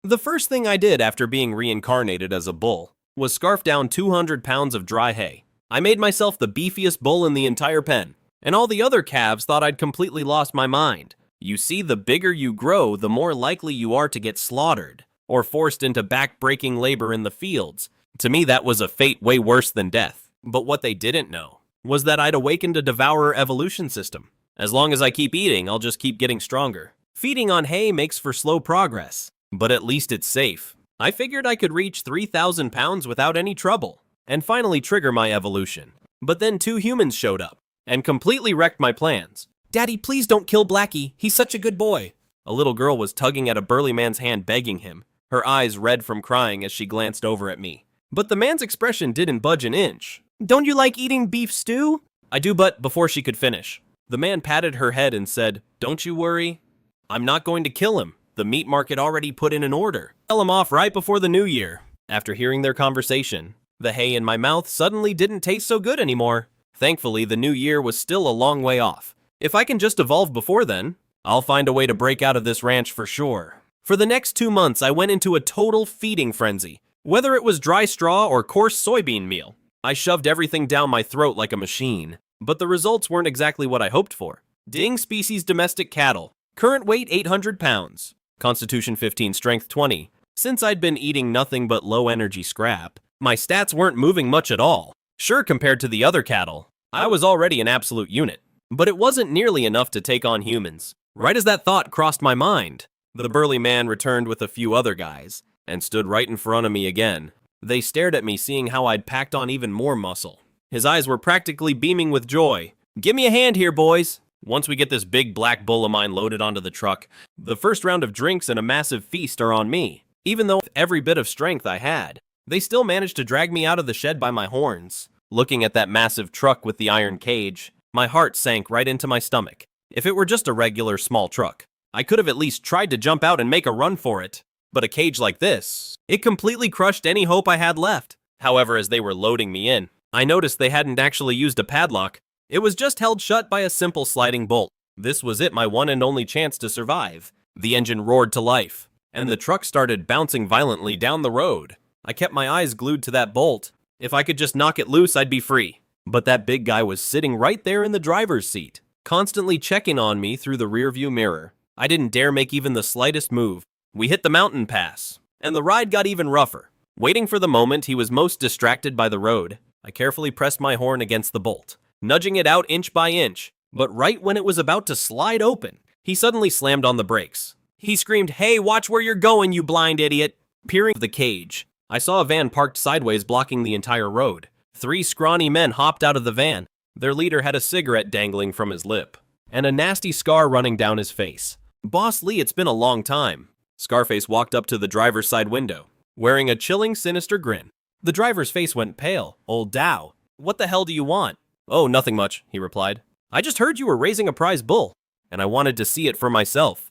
The first thing I did after being reincarnated as a bull was scarf down 200 pounds of dry hay. I made myself the beefiest bull in the entire pen, and all the other calves thought I'd completely lost my mind. You see, the bigger you grow, the more likely you are to get slaughtered, or forced into back-breaking labor in the fields. To me, that was a fate way worse than death. But what they didn't know was that I'd awakened a devourer evolution system. As long as I keep eating, I'll just keep getting stronger. Feeding on hay makes for slow progress, but at least it's safe. I figured I could reach 3,000 pounds without any trouble, and finally trigger my evolution. But then 2 humans showed up, and completely wrecked my plans. "Daddy, please don't kill Blackie, he's such a good boy." A little girl was tugging at a burly man's hand begging him, her eyes red from crying as she glanced over at me. But the man's expression didn't budge an inch. "Don't you like eating beef stew?" "I do, but..." Before she could finish, the man patted her head and said, "Don't you worry, I'm not going to kill him. The meat market already put in an order. Tell him off right before the new year." After hearing their conversation, the hay in my mouth suddenly didn't taste so good anymore. Thankfully, the new year was still a long way off. If I can just evolve before then, I'll find a way to break out of this ranch for sure. For the next 2 months, I went into a total feeding frenzy. Whether it was dry straw or coarse soybean meal, I shoved everything down my throat like a machine. But the results weren't exactly what I hoped for. Ding species domestic cattle. Current weight 800 pounds. Constitution 15, strength 20. Since I'd been eating nothing but low-energy scrap, my stats weren't moving much at all. Sure, compared to the other cattle, I was already an absolute unit. But it wasn't nearly enough to take on humans. Right as that thought crossed my mind, the burly man returned with a few other guys, and stood right in front of me again. They stared at me, seeing how I'd packed on even more muscle. His eyes were practically beaming with joy. "Give me a hand here, boys. Once we get this big black bull of mine loaded onto the truck, the first round of drinks and a massive feast are on me." Even though with every bit of strength I had, they still managed to drag me out of the shed by my horns. Looking at that massive truck with the iron cage, my heart sank right into my stomach. If it were just a regular small truck, I could have at least tried to jump out and make a run for it. But a cage like this, it completely crushed any hope I had left. However, as they were loading me in, I noticed they hadn't actually used a padlock. It was just held shut by a simple sliding bolt. This was it, my one and only chance to survive. The engine roared to life, and the truck started bouncing violently down the road. I kept my eyes glued to that bolt. If I could just knock it loose, I'd be free. But that big guy was sitting right there in the driver's seat, constantly checking on me through the rearview mirror. I didn't dare make even the slightest move. We hit the mountain pass, and the ride got even rougher. Waiting for the moment he was most distracted by the road, I carefully pressed my horn against the bolt, nudging it out inch by inch. But right when it was about to slide open, he suddenly slammed on the brakes. He screamed, "Hey, watch where you're going, you blind idiot!" Peering the cage, I saw a van parked sideways blocking the entire road. 3 scrawny men hopped out of the van. Their leader had a cigarette dangling from his lip, and a nasty scar running down his face. "Boss Lee, it's been a long time." Scarface walked up to the driver's side window, wearing a chilling, sinister grin. The driver's face went pale. "Old Dow, what the hell do you want?" "Oh, nothing much," he replied. "I just heard you were raising a prize bull, and I wanted to see it for myself."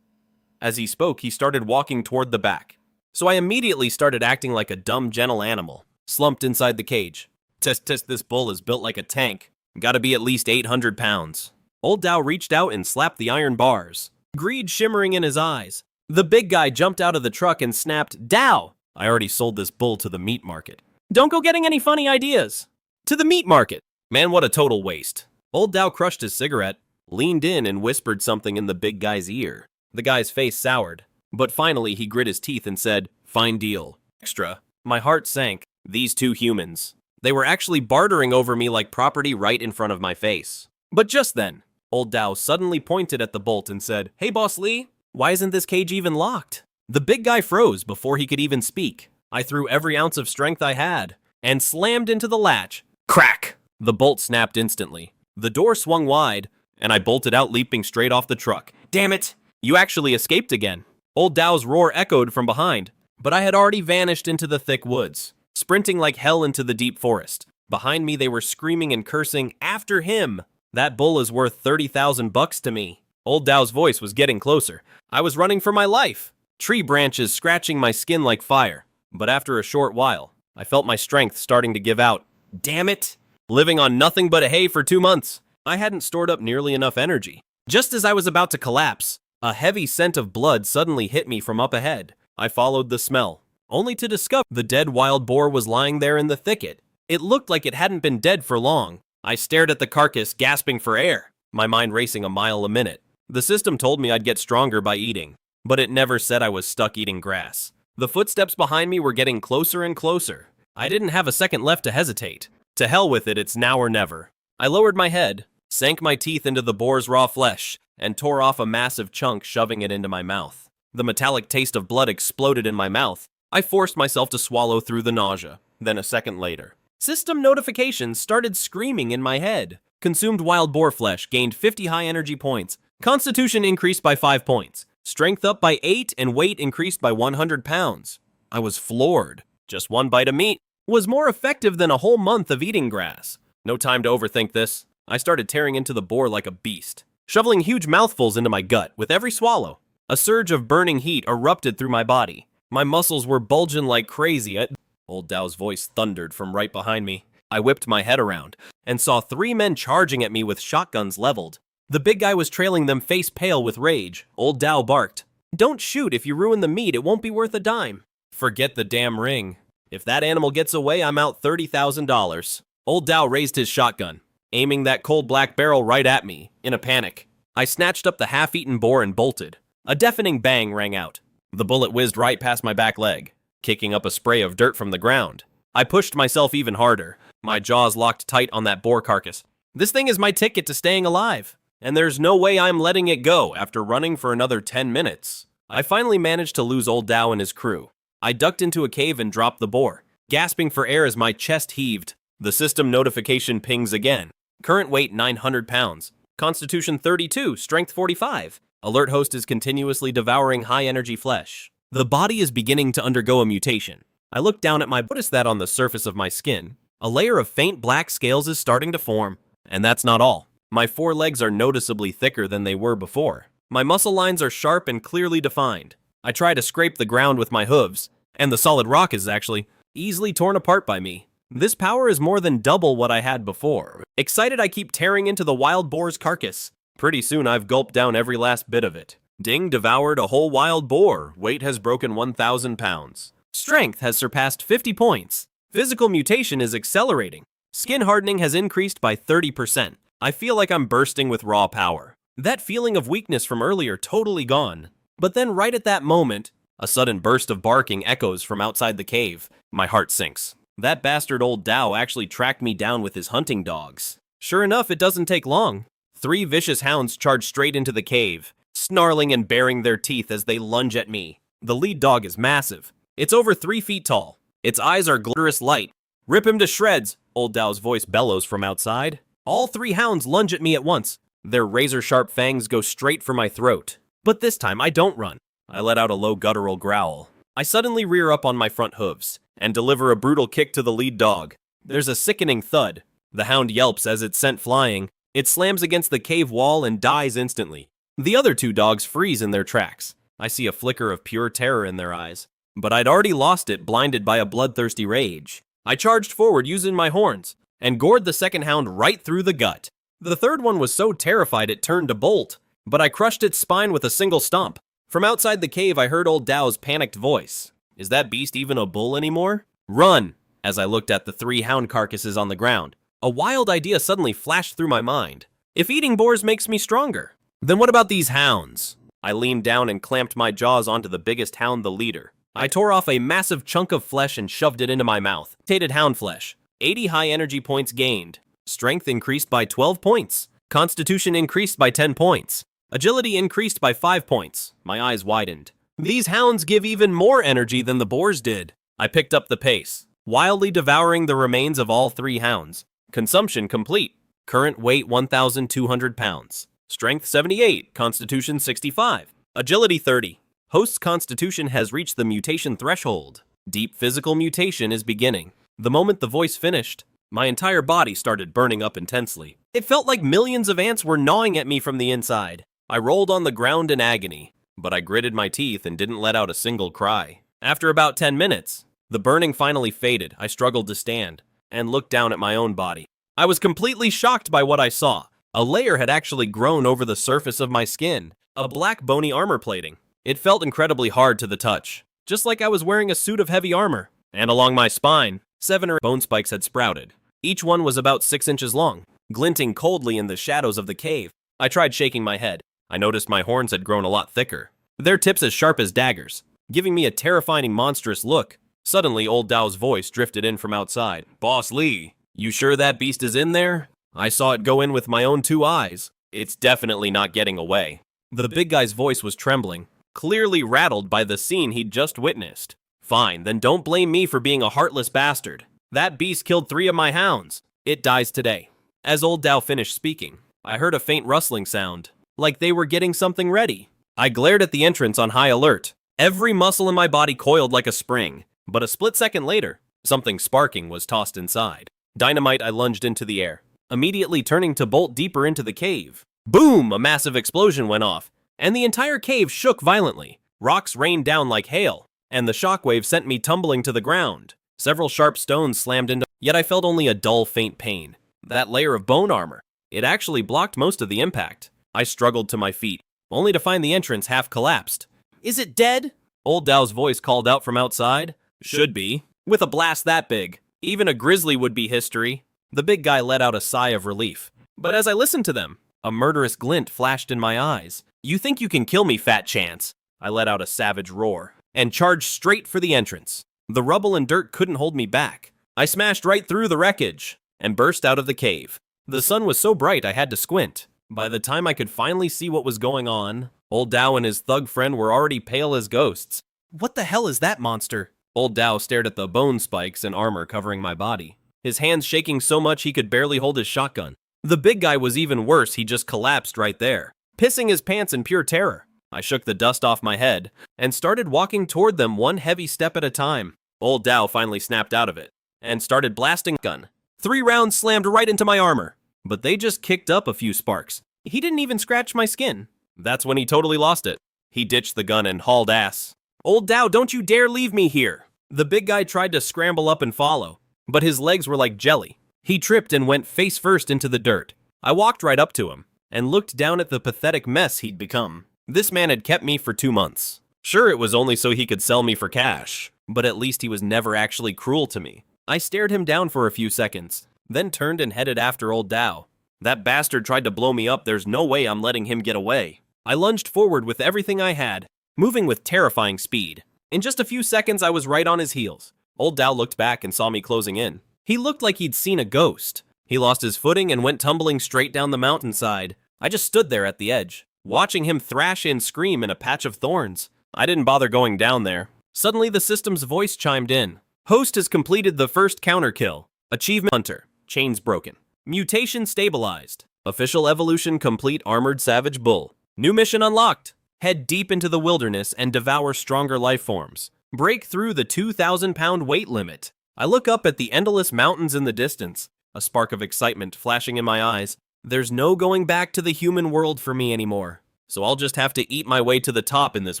As he spoke, he started walking toward the back. So I immediately started acting like a dumb, gentle animal, slumped inside the cage. Test, this bull is built like a tank. Gotta be at least 800 pounds. Old Dow reached out and slapped the iron bars, greed shimmering in his eyes. The big guy jumped out of the truck and snapped, "Dow, I already sold this bull to the meat market. Don't go getting any funny ideas." "To the meat market? Man, what a total waste." Old Dow crushed his cigarette, leaned in and whispered something in the big guy's ear. The guy's face soured, but finally he grit his teeth and said, "Fine deal. Extra." My heart sank. These 2 humans, they were actually bartering over me like property right in front of my face. But just then, Old Dow suddenly pointed at the bolt and said, "Hey, Boss Lee, why isn't this cage even locked?" The big guy froze before he could even speak. I threw every ounce of strength I had and slammed into the latch. Crack! The bolt snapped instantly. The door swung wide, and I bolted out, leaping straight off the truck. "Damn it! You actually escaped again." Old Dow's roar echoed from behind, but I had already vanished into the thick woods, sprinting like hell into the deep forest. Behind me, they were screaming and cursing, "After him! That bull is worth 30,000 bucks to me." Old Dow's voice was getting closer. I was running for my life, tree branches scratching my skin like fire. But after a short while, I felt my strength starting to give out. Damn it! Living on nothing but hay for 2 months, I hadn't stored up nearly enough energy. Just as I was about to collapse, a heavy scent of blood suddenly hit me from up ahead. I followed the smell, only to discover the dead wild boar was lying there in the thicket. It looked like it hadn't been dead for long. I stared at the carcass, gasping for air, my mind racing a mile a minute. The system told me I'd get stronger by eating, but it never said I was stuck eating grass. The footsteps behind me were getting closer and closer. I didn't have a second left to hesitate. To hell with it, it's now or never. I lowered my head, sank my teeth into the boar's raw flesh, and tore off a massive chunk, shoving it into my mouth. The metallic taste of blood exploded in my mouth. I forced myself to swallow through the nausea. Then a second later, system notifications started screaming in my head. Consumed wild boar flesh gained 50 high energy points. Constitution increased by 5 points. Strength up by 8 and weight increased by 100 pounds. I was floored. Just one bite of meat was more effective than a whole month of eating grass. No time to overthink this. I started tearing into the boar like a beast, shoveling huge mouthfuls into my gut with every swallow. A surge of burning heat erupted through my body. My muscles were bulging like crazy. Old Dao's voice thundered from right behind me. I whipped my head around and saw 3 men charging at me with shotguns leveled. The big guy was trailing them, face pale with rage. Old Dao barked, "Don't shoot. If you ruin the meat, it won't be worth a dime." Forget the damn ring. If that animal gets away, I'm out $30,000. Old Dao raised his shotgun, aiming that cold black barrel right at me. In a panic, I snatched up the half-eaten boar and bolted. A deafening bang rang out. The bullet whizzed right past my back leg, kicking up a spray of dirt from the ground. I pushed myself even harder, my jaws locked tight on that boar carcass. This thing is my ticket to staying alive, and there's no way I'm letting it go after running for another 10 minutes. I finally managed to lose Old Dao and his crew. I ducked into a cave and dropped the boar, gasping for air as my chest heaved. The system notification pings again. Current weight 900 pounds. Constitution 32, strength 45. Alert host is continuously devouring high-energy flesh. The body is beginning to undergo a mutation. I looked down at noticed that on the surface of my skin, a layer of faint black scales is starting to form. And that's not all. My forelegs are noticeably thicker than they were before. My muscle lines are sharp and clearly defined. I try to scrape the ground with my hooves, and the solid rock is actually easily torn apart by me. This power is more than double what I had before. Excited, I keep tearing into the wild boar's carcass. Pretty soon I've gulped down every last bit of it. Ding, devoured a whole wild boar. Weight has broken 1,000 pounds. Strength has surpassed 50 points. Physical mutation is accelerating. Skin hardening has increased by 30%. I feel like I'm bursting with raw power. That feeling of weakness from earlier totally gone. But then right at that moment, a sudden burst of barking echoes from outside the cave. My heart sinks. That bastard Old Dao actually tracked me down with his hunting dogs. Sure enough, it doesn't take long. 3 vicious hounds charge straight into the cave, snarling and baring their teeth as they lunge at me. The lead dog is massive. It's over 3 feet tall. Its eyes are glitterous light. "Rip him to shreds," Old Dao's voice bellows from outside. All 3 hounds lunge at me at once. Their razor-sharp fangs go straight for my throat. But this time, I don't run. I let out a low guttural growl. I suddenly rear up on my front hooves and deliver a brutal kick to the lead dog. There's a sickening thud. The hound yelps as it's sent flying. It slams against the cave wall and dies instantly. The other 2 dogs freeze in their tracks. I see a flicker of pure terror in their eyes. But I'd already lost it, blinded by a bloodthirsty rage. I charged forward using my horns and gored the second hound right through the gut. The third one was so terrified it turned to bolt, but I crushed its spine with a single stomp. From outside the cave, I heard Old Dao's panicked voice. Is that beast even a bull anymore? Run! As I looked at the 3 hound carcasses on the ground, a wild idea suddenly flashed through my mind. If eating boars makes me stronger, then what about these hounds? I leaned down and clamped my jaws onto the biggest hound, the leader. I tore off a massive chunk of flesh and shoved it into my mouth. Tated hound flesh. 80 high energy points gained. Strength increased by 12 points. Constitution increased by 10 points. Agility increased by 5 points. My eyes widened. These hounds give even more energy than the boars did. I picked up the pace, wildly devouring the remains of all 3 hounds. Consumption complete. Current weight 1,200 pounds. Strength 78. Constitution 65. Agility 30. Host's constitution has reached the mutation threshold. Deep physical mutation is beginning. The moment the voice finished, my entire body started burning up intensely. It felt like millions of ants were gnawing at me from the inside. I rolled on the ground in agony, but I gritted my teeth and didn't let out a single cry. After about 10 minutes, the burning finally faded. I struggled to stand and looked down at my own body. I was completely shocked by what I saw. A layer had actually grown over the surface of my skin, a black bony armor plating. It felt incredibly hard to the touch, just like I was wearing a suit of heavy armor. And along my spine, 7 or bone spikes had sprouted. Each one was about 6 inches long, glinting coldly in the shadows of the cave. I tried shaking my head. I noticed my horns had grown a lot thicker, their tips as sharp as daggers, giving me a terrifying monstrous look. Suddenly, old Dao's voice drifted in from outside. Boss Lee, you sure that beast is in there? I saw it go in with my own 2 eyes. It's definitely not getting away. The big guy's voice was trembling, clearly rattled by the scene he'd just witnessed. Fine, then don't blame me for being a heartless bastard. That beast killed 3 of my hounds. It dies today. As old Dao finished speaking, I heard a faint rustling sound, like they were getting something ready. I glared at the entrance on high alert. Every muscle in my body coiled like a spring, but a split second later, something sparking was tossed inside. Dynamite, I lunged into the air, immediately turning to bolt deeper into the cave. Boom! A massive explosion went off, and the entire cave shook violently. Rocks rained down like hail, and the shockwave sent me tumbling to the ground. Several sharp stones slammed into, yet I felt only a dull, faint pain. That layer of bone armor, it actually blocked most of the impact. I struggled to my feet, only to find the entrance half collapsed. Is it dead? Old Dao's voice called out from outside. Should be. With a blast that big, even a grizzly would be history. The big guy let out a sigh of relief. But as I listened to them, a murderous glint flashed in my eyes. You think you can kill me, fat chance? I let out a savage roar and charged straight for the entrance. The rubble and dirt couldn't hold me back. I smashed right through the wreckage and burst out of the cave. The sun was so bright I had to squint. By the time I could finally see what was going on, old Dao and his thug friend were already pale as ghosts. What the hell is that monster? Old Dao stared at the bone spikes and armor covering my body, his hands shaking so much he could barely hold his shotgun. The big guy was even worse, he just collapsed right there, pissing his pants in pure terror. I shook the dust off my head and started walking toward them one heavy step at a time. Old Dao finally snapped out of it and started blasting a gun. 3 rounds slammed right into my armor, but they just kicked up a few sparks. He didn't even scratch my skin. That's when he totally lost it. He ditched the gun and hauled ass. Old Dao, don't you dare leave me here. The big guy tried to scramble up and follow, but his legs were like jelly. He tripped and went face first into the dirt. I walked right up to him and looked down at the pathetic mess he'd become. This man had kept me for 2 months. Sure, it was only so he could sell me for cash, but at least he was never actually cruel to me. I stared him down for a few seconds, then turned and headed after old Dao. That bastard tried to blow me up, there's no way I'm letting him get away. I lunged forward with everything I had, moving with terrifying speed. In just a few seconds, I was right on his heels. Old Dao looked back and saw me closing in. He looked like he'd seen a ghost. He lost his footing and went tumbling straight down the mountainside. I just stood there at the edge, watching him thrash and scream in a patch of thorns. I didn't bother going down there. Suddenly, the system's voice chimed in. Host has completed the first counter kill. Achievement Hunter. Chains broken. Mutation stabilized. Official evolution complete armored savage bull. New mission unlocked. Head deep into the wilderness and devour stronger life forms. Break through the 2,000-pound weight limit. I look up at the endless mountains in the distance, a spark of excitement flashing in my eyes. There's no going back to the human world for me anymore, so I'll just have to eat my way to the top in this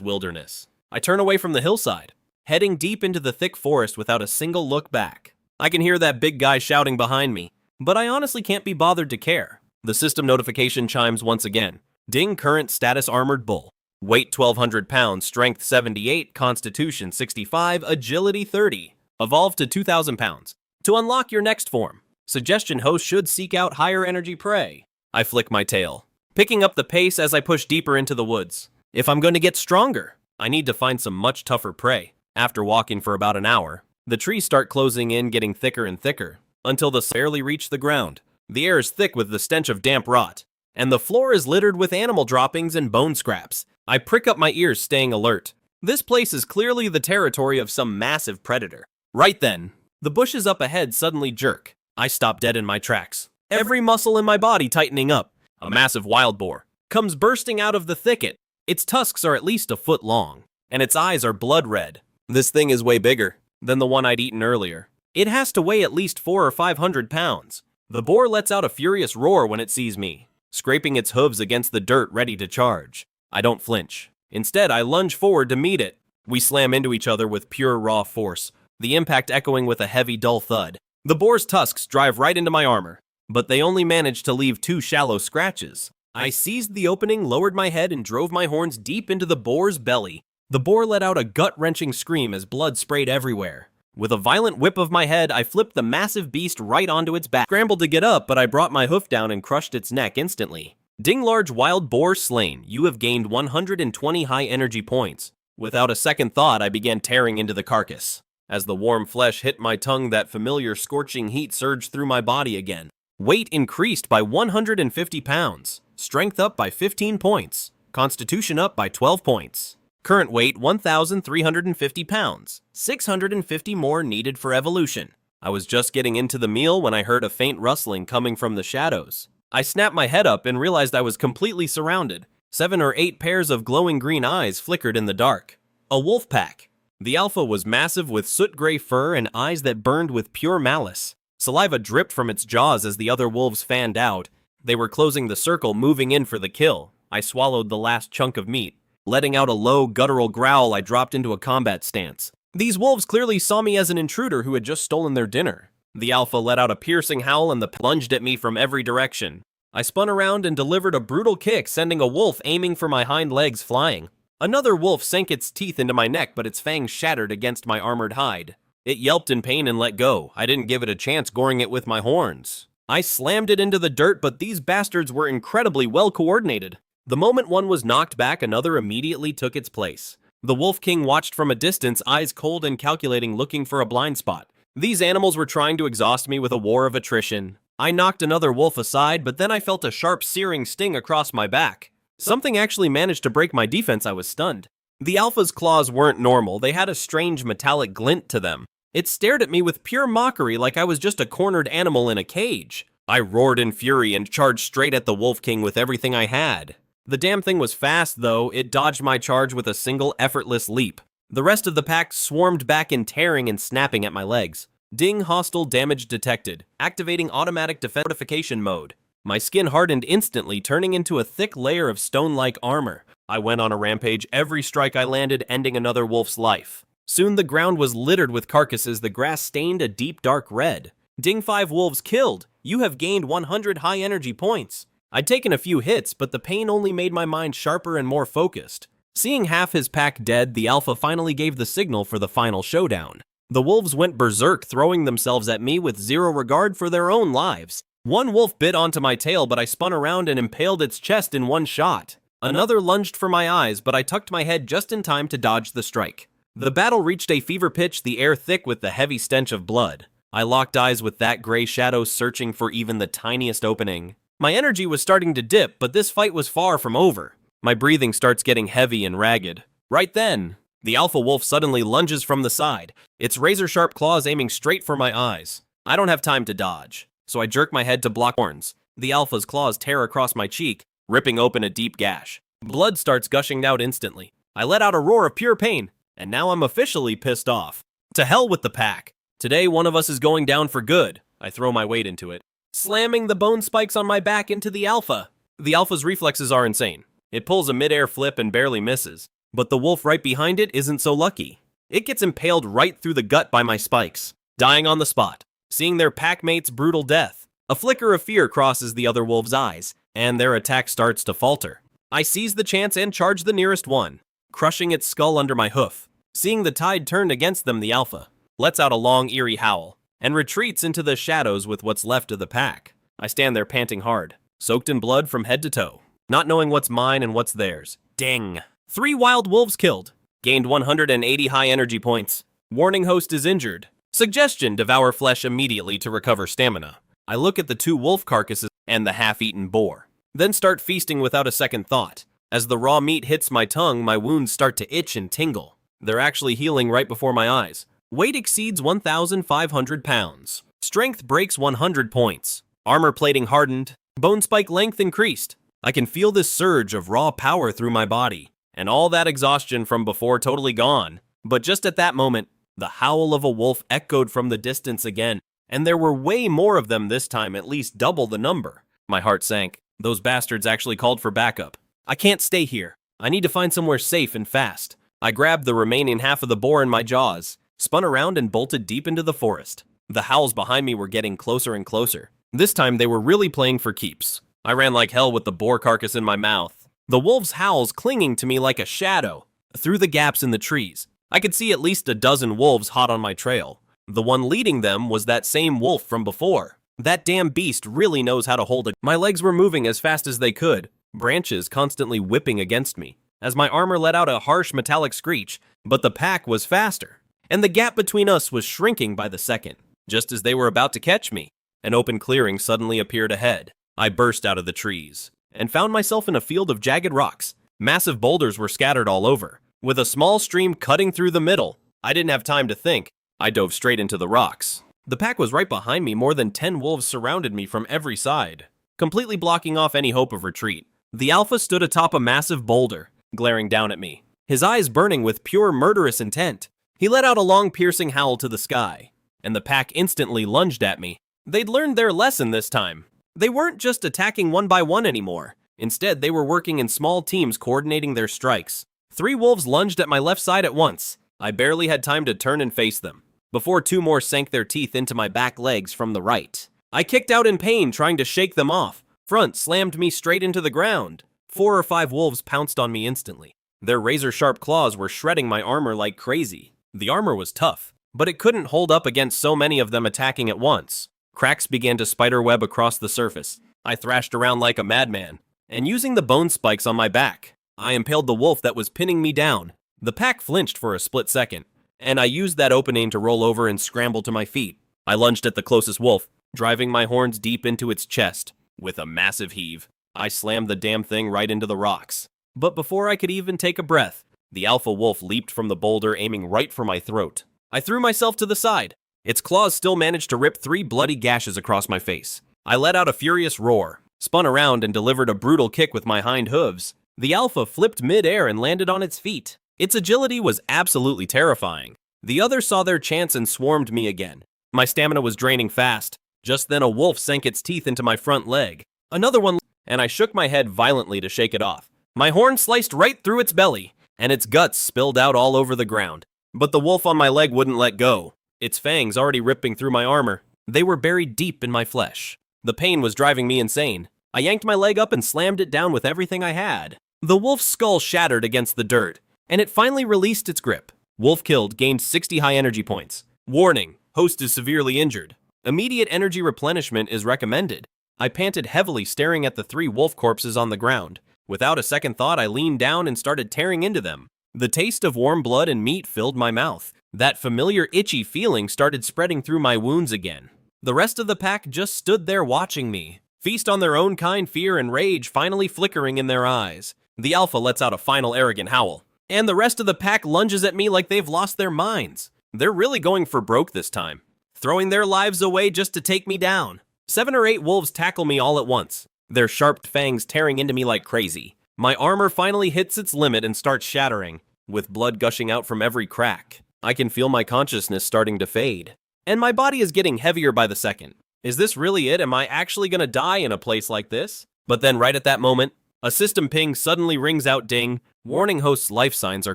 wilderness. I turn away from the hillside, heading deep into the thick forest without a single look back. I can hear that big guy shouting behind me, but I honestly can't be bothered to care. The system notification chimes once again. Ding, current status armored bull. Weight 1,200 pounds, strength 78, constitution 65, agility 30. Evolve to 2,000 pounds. To unlock your next form, suggestion host should seek out higher energy prey. I flick my tail, picking up the pace as I push deeper into the woods. If I'm going to get stronger, I need to find some much tougher prey. After walking for about an hour, the trees start closing in, getting thicker and thicker, until they barely reach the ground. The air is thick with the stench of damp rot, and the floor is littered with animal droppings and bone scraps. I prick up my ears, staying alert. This place is clearly the territory of some massive predator. Right then, the bushes up ahead suddenly jerk. I stop dead in my tracks, every muscle in my body tightening up. A massive wild boar comes bursting out of the thicket. Its tusks are at least a foot long, and its eyes are blood red. This thing is way bigger than the one I'd eaten earlier. It has to weigh at least 400 or 500 pounds. The boar lets out a furious roar when it sees me, scraping its hooves against the dirt ready to charge. I don't flinch. Instead, I lunge forward to meet it. We slam into each other with pure raw force, the impact echoing with a heavy, dull thud. The boar's tusks drive right into my armor, but they only manage to leave 2 shallow scratches. I seized the opening, lowered my head, and drove my horns deep into the boar's belly. The boar let out a gut-wrenching scream as blood sprayed everywhere. With a violent whip of my head, I flipped the massive beast right onto its back. Scrambled to get up, but I brought my hoof down and crushed its neck instantly. Ding, large wild boar slain. You have gained 120 high energy points. Without a second thought, I began tearing into the carcass. As the warm flesh hit my tongue, that familiar scorching heat surged through my body again. Weight increased by 150 pounds. Strength up by 15 points. Constitution up by 12 points. Current weight 1,350 pounds. 650 more needed for evolution. I was just getting into the meal when I heard a faint rustling coming from the shadows. I snapped my head up and realized I was completely surrounded. 7 or 8 pairs of glowing green eyes flickered in the dark. A wolf pack. The alpha was massive with soot-gray fur and eyes that burned with pure malice. Saliva dripped from its jaws as the other wolves fanned out. They were closing the circle, moving in for the kill. I swallowed the last chunk of meat. Letting out a low, guttural growl, I dropped into a combat stance. These wolves clearly saw me as an intruder who had just stolen their dinner. The alpha let out a piercing howl and plunged at me from every direction. I spun around and delivered a brutal kick, sending a wolf aiming for my hind legs flying. Another wolf sank its teeth into my neck, but its fangs shattered against my armored hide. It yelped in pain and let go. I didn't give it a chance, goring it with my horns. I slammed it into the dirt, but these bastards were incredibly well coordinated. The moment one was knocked back, another immediately took its place. The Wolf King watched from a distance, eyes cold and calculating, looking for a blind spot. These animals were trying to exhaust me with a war of attrition. I knocked another wolf aside, but then I felt a sharp, searing sting across my back. Something actually managed to break my defense. I was stunned. The alpha's claws weren't normal. They had a strange metallic glint to them. It stared at me with pure mockery, like I was just a cornered animal in a cage. I roared in fury and charged straight at the Wolf King with everything I had. The damn thing was fast, though. It dodged my charge with a single effortless leap. The rest of the pack swarmed back in, tearing and snapping at my legs. Ding, hostile damage detected. Activating automatic defense fortification mode. My skin hardened instantly, turning into a thick layer of stone-like armor. I went on a rampage. Every strike I landed, ending another wolf's life. Soon the ground was littered with carcasses, the grass stained a deep dark red. Ding, 5 wolves killed. You have gained 100 high energy points. I'd taken a few hits, but the pain only made my mind sharper and more focused. Seeing half his pack dead, the alpha finally gave the signal for the final showdown. The wolves went berserk, throwing themselves at me with zero regard for their own lives. One wolf bit onto my tail, but I spun around and impaled its chest in one shot. Another lunged for my eyes, but I tucked my head just in time to dodge the strike. The battle reached a fever pitch, the air thick with the heavy stench of blood. I locked eyes with that gray shadow, searching for even the tiniest opening. My energy was starting to dip, but this fight was far from over. My breathing starts getting heavy and ragged. Right then, the alpha wolf suddenly lunges from the side, its razor-sharp claws aiming straight for my eyes. I don't have time to dodge, so I jerk my head to block horns. The alpha's claws tear across my cheek, ripping open a deep gash. Blood starts gushing out instantly. I let out a roar of pure pain, and now I'm officially pissed off. To hell with the pack. Today, one of us is going down for good. I throw my weight into it, slamming the bone spikes on my back into the alpha. The alpha's reflexes are insane. It pulls a mid-air flip and barely misses. But the wolf right behind it isn't so lucky. It gets impaled right through the gut by my spikes, dying on the spot. Seeing their packmate's brutal death, a flicker of fear crosses the other wolf's eyes, and their attack starts to falter. I seize the chance and charge the nearest one, crushing its skull under my hoof. Seeing the tide turned against them, the alpha lets out a long, eerie howl, and retreats into the shadows with what's left of the pack. I stand there panting hard, soaked in blood from head to toe, not knowing what's mine and what's theirs. Dang. 3 wild wolves killed. Gained 180 high energy points. Warning, host is injured. Suggestion, devour flesh immediately to recover stamina. I look at the 2 wolf carcasses and the half-eaten boar, then start feasting without a second thought. As the raw meat hits my tongue, my wounds start to itch and tingle. They're actually healing right before my eyes. Weight exceeds 1,500 pounds. Strength breaks 100 points. Armor plating hardened. Bone spike length increased. I can feel this surge of raw power through my body, and all that exhaustion from before totally gone. But just at that moment, the howl of a wolf echoed from the distance again, and there were way more of them this time, at least double the number. My heart sank. Those bastards actually called for backup. I can't stay here. I need to find somewhere safe and fast. I grabbed the remaining half of the boar in my jaws, spun around and bolted deep into the forest. The howls behind me were getting closer and closer. This time they were really playing for keeps. I ran like hell with the boar carcass in my mouth, the wolf's howls clinging to me like a shadow. Through the gaps in the trees, I could see at least a dozen wolves hot on my trail. The one leading them was that same wolf from before. That damn beast really knows how to hold it. My legs were moving as fast as they could, branches constantly whipping against me, as my armor let out a harsh metallic screech, but the pack was faster, and the gap between us was shrinking by the second. Just as they were about to catch me, an open clearing suddenly appeared ahead. I burst out of the trees, and found myself in a field of jagged rocks. Massive boulders were scattered all over, with a small stream cutting through the middle. I didn't have time to think. I dove straight into the rocks. The pack was right behind me. More than 10 wolves surrounded me from every side, completely blocking off any hope of retreat. The alpha stood atop a massive boulder, glaring down at me, his eyes burning with pure murderous intent. He let out a long piercing howl to the sky, and the pack instantly lunged at me. They'd learned their lesson this time. They weren't just attacking one by one anymore. Instead, they were working in small teams, coordinating their strikes. 3 wolves lunged at my left side at once. I barely had time to turn and face them, before 2 more sank their teeth into my back legs from the right. I kicked out in pain, trying to shake them off. Front slammed me straight into the ground. 4 or 5 wolves pounced on me instantly. Their razor-sharp claws were shredding my armor like crazy. The armor was tough, but it couldn't hold up against so many of them attacking at once. Cracks began to spiderweb across the surface. I thrashed around like a madman, and using the bone spikes on my back, I impaled the wolf that was pinning me down. The pack flinched for a split second, and I used that opening to roll over and scramble to my feet. I lunged at the closest wolf, driving my horns deep into its chest. With a massive heave, I slammed the damn thing right into the rocks. But before I could even take a breath, the alpha wolf leaped from the boulder, aiming right for my throat. I threw myself to the side. Its claws still managed to rip 3 bloody gashes across my face. I let out a furious roar, spun around, and delivered a brutal kick with my hind hooves. The alpha flipped mid-air and landed on its feet. Its agility was absolutely terrifying. The others saw their chance and swarmed me again. My stamina was draining fast. Just then a wolf sank its teeth into my front leg. Another one, and I shook my head violently to shake it off. My horn sliced right through its belly, and its guts spilled out all over the ground. But the wolf on my leg wouldn't let go, its fangs already ripping through my armor. They were buried deep in my flesh. The pain was driving me insane. I yanked my leg up and slammed it down with everything I had. The wolf's skull shattered against the dirt, and it finally released its grip. Wolf killed, gained 60 high energy points. Warning, host is severely injured. Immediate energy replenishment is recommended. I panted heavily, staring at the 3 wolf corpses on the ground. Without a second thought, I leaned down and started tearing into them. The taste of warm blood and meat filled my mouth. That familiar itchy feeling started spreading through my wounds again. The rest of the pack just stood there watching me, feast on their own kind, fear and rage finally flickering in their eyes. The alpha lets out a final arrogant howl, and the rest of the pack lunges at me like they've lost their minds. They're really going for broke this time, throwing their lives away just to take me down. 7 or 8 wolves tackle me all at once, their sharp fangs tearing into me like crazy. My armor finally hits its limit and starts shattering, with blood gushing out from every crack. I can feel my consciousness starting to fade, and my body is getting heavier by the second. Is this really it? Am I actually gonna die in a place like this? But then right at that moment, a system ping suddenly rings out. Ding, warning, host's life signs are